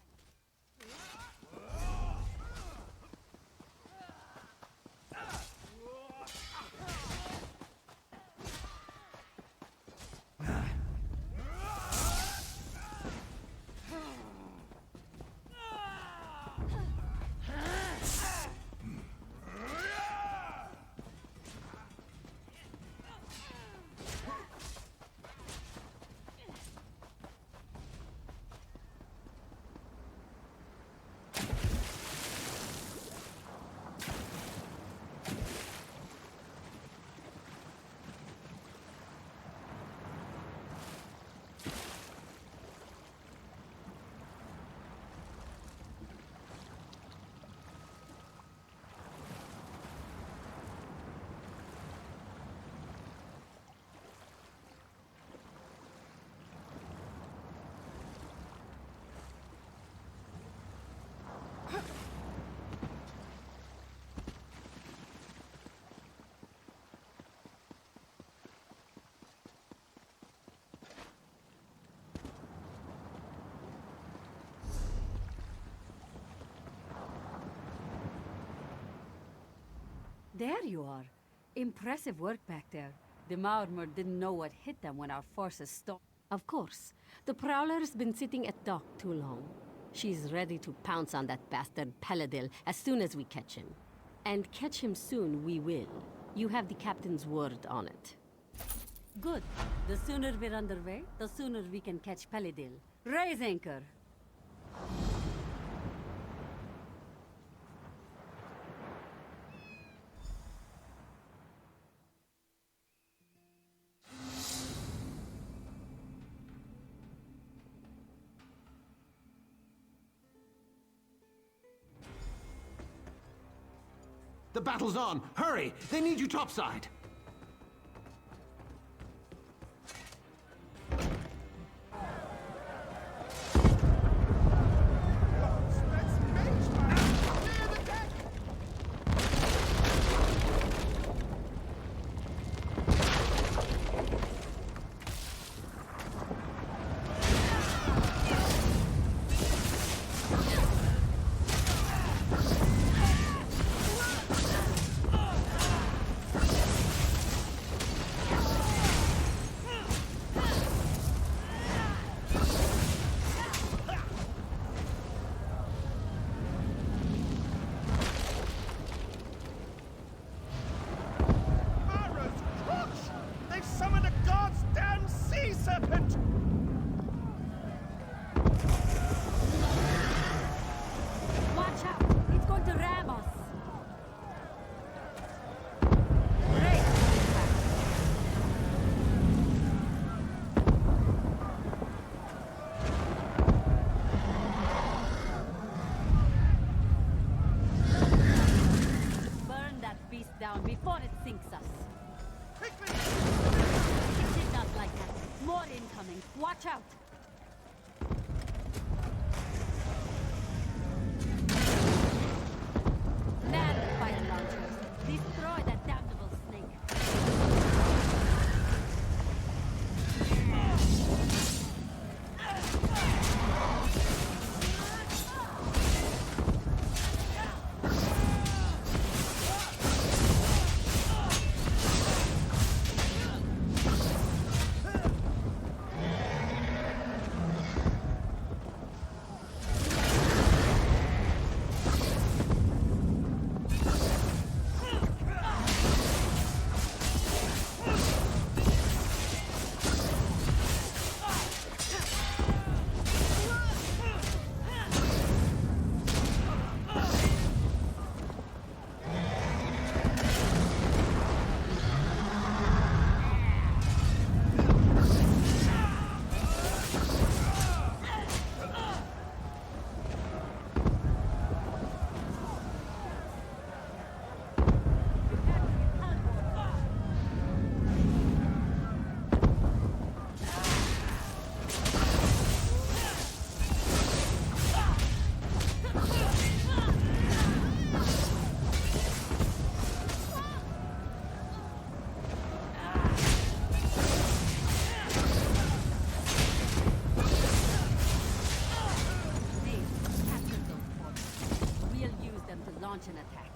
There you are. Impressive work back there. The Maormer didn't know what hit them when our forces stopped. Of course. The Prowler's been sitting at dock too long. She's ready to pounce on that bastard Paladil as soon as we catch him. And catch him soon we will. You have the captain's word on it. Good. The sooner we're underway, the sooner we can catch Paladil. Raise anchor! The battle's on! Hurry! They need you topside! Before it sinks us. Quickly! It did not like that. More incoming. Watch out! Man the fire launchers. Destroy that damnable snake. launch an attack.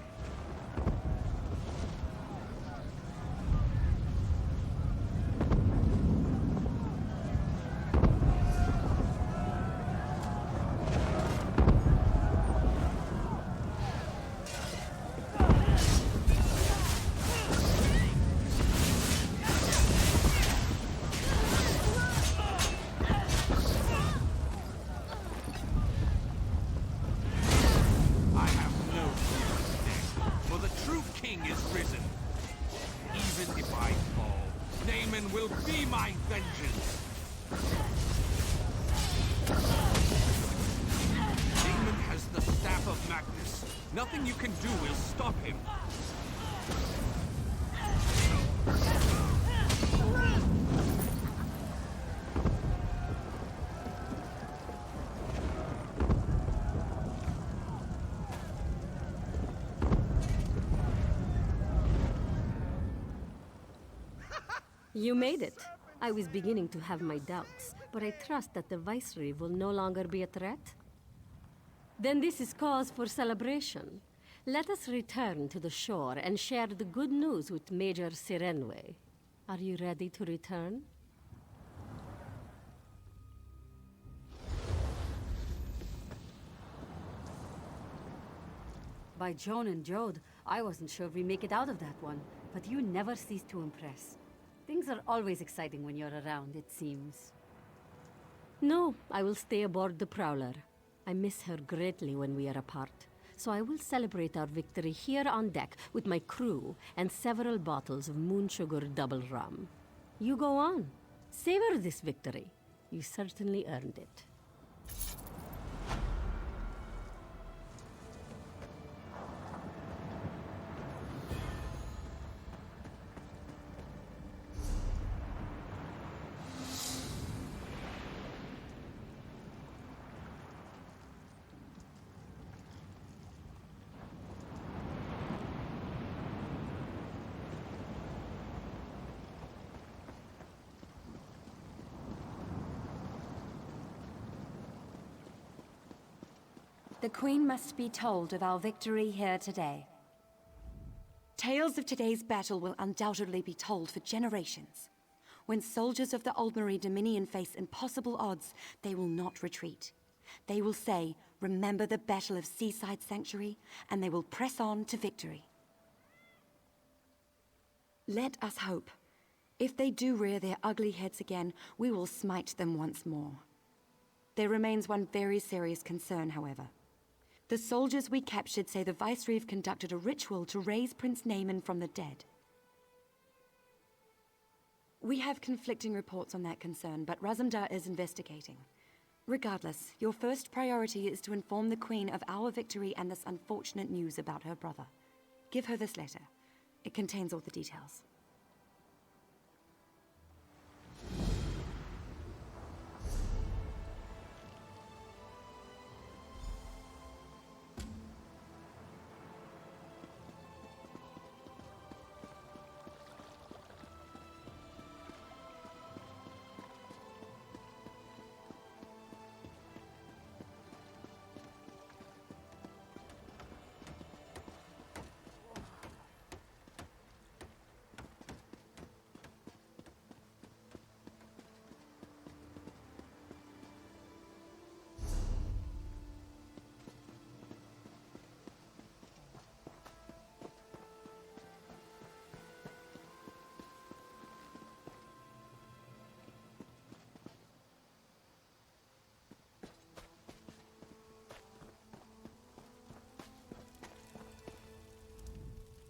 Nothing you can do will stop him. You made it. I was beginning to have my doubts, but I trust that the Viceroy will no longer be a threat. Then this is cause for celebration. Let us return to the shore and share the good news with Major Sirenwe. Are you ready to return? By Joan and Jode, I wasn't sure we make it out of that one, but you never cease to impress. Things are always exciting when you're around, it seems. No, I will stay aboard the Prowler. I miss her greatly when we are apart, so I will celebrate our victory here on deck with my crew and several bottles of moon sugar double rum. You go on. Savor this victory. You certainly earned it. The Queen must be told of our victory here today. Tales of today's battle will undoubtedly be told for generations. When soldiers of the Oldbury Dominion face impossible odds, they will not retreat. They will say, "Remember the Battle of Seaside Sanctuary," and they will press on to victory. Let us hope. If they do rear their ugly heads again, we will smite them once more. There remains one very serious concern, however. The soldiers we captured say the Viceroy conducted a ritual to raise Prince Naaman from the dead. We have conflicting reports on that concern, but Razumdar is investigating. Regardless, your first priority is to inform the Queen of our victory and this unfortunate news about her brother. Give her this letter. It contains all the details.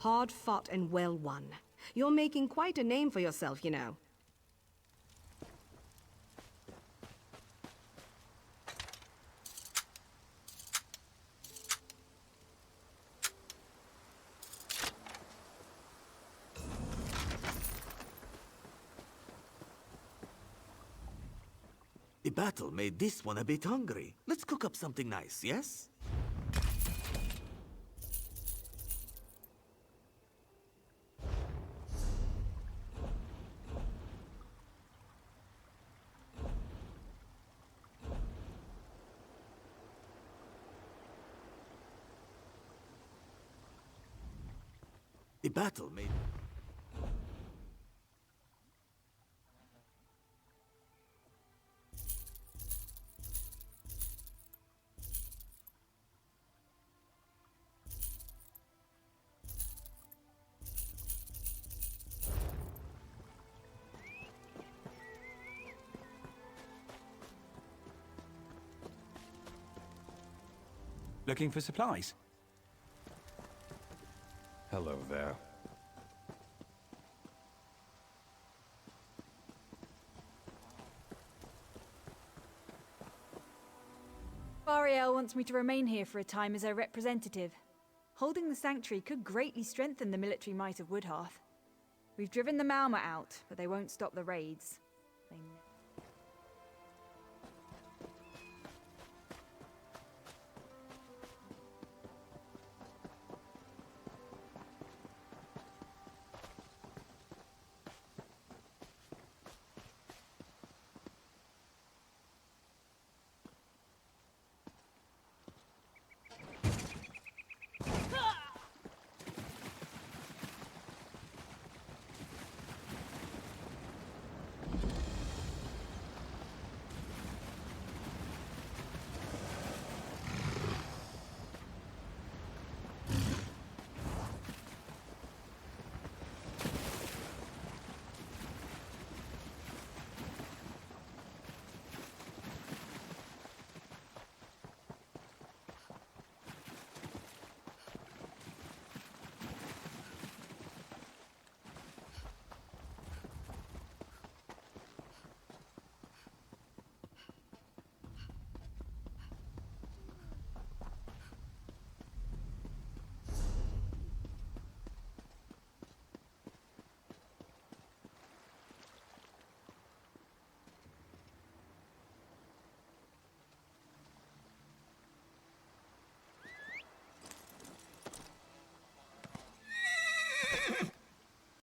Hard fought and well won. You're making quite a name for yourself, you know. The battle made this one a bit hungry. Let's cook up something nice, yes? The battle made... Looking for supplies? Hello there. Bariel wants me to remain here for a time as her representative. Holding the sanctuary could greatly strengthen the military might of Woodhearth. We've driven the Malma out, but they won't stop the raids. They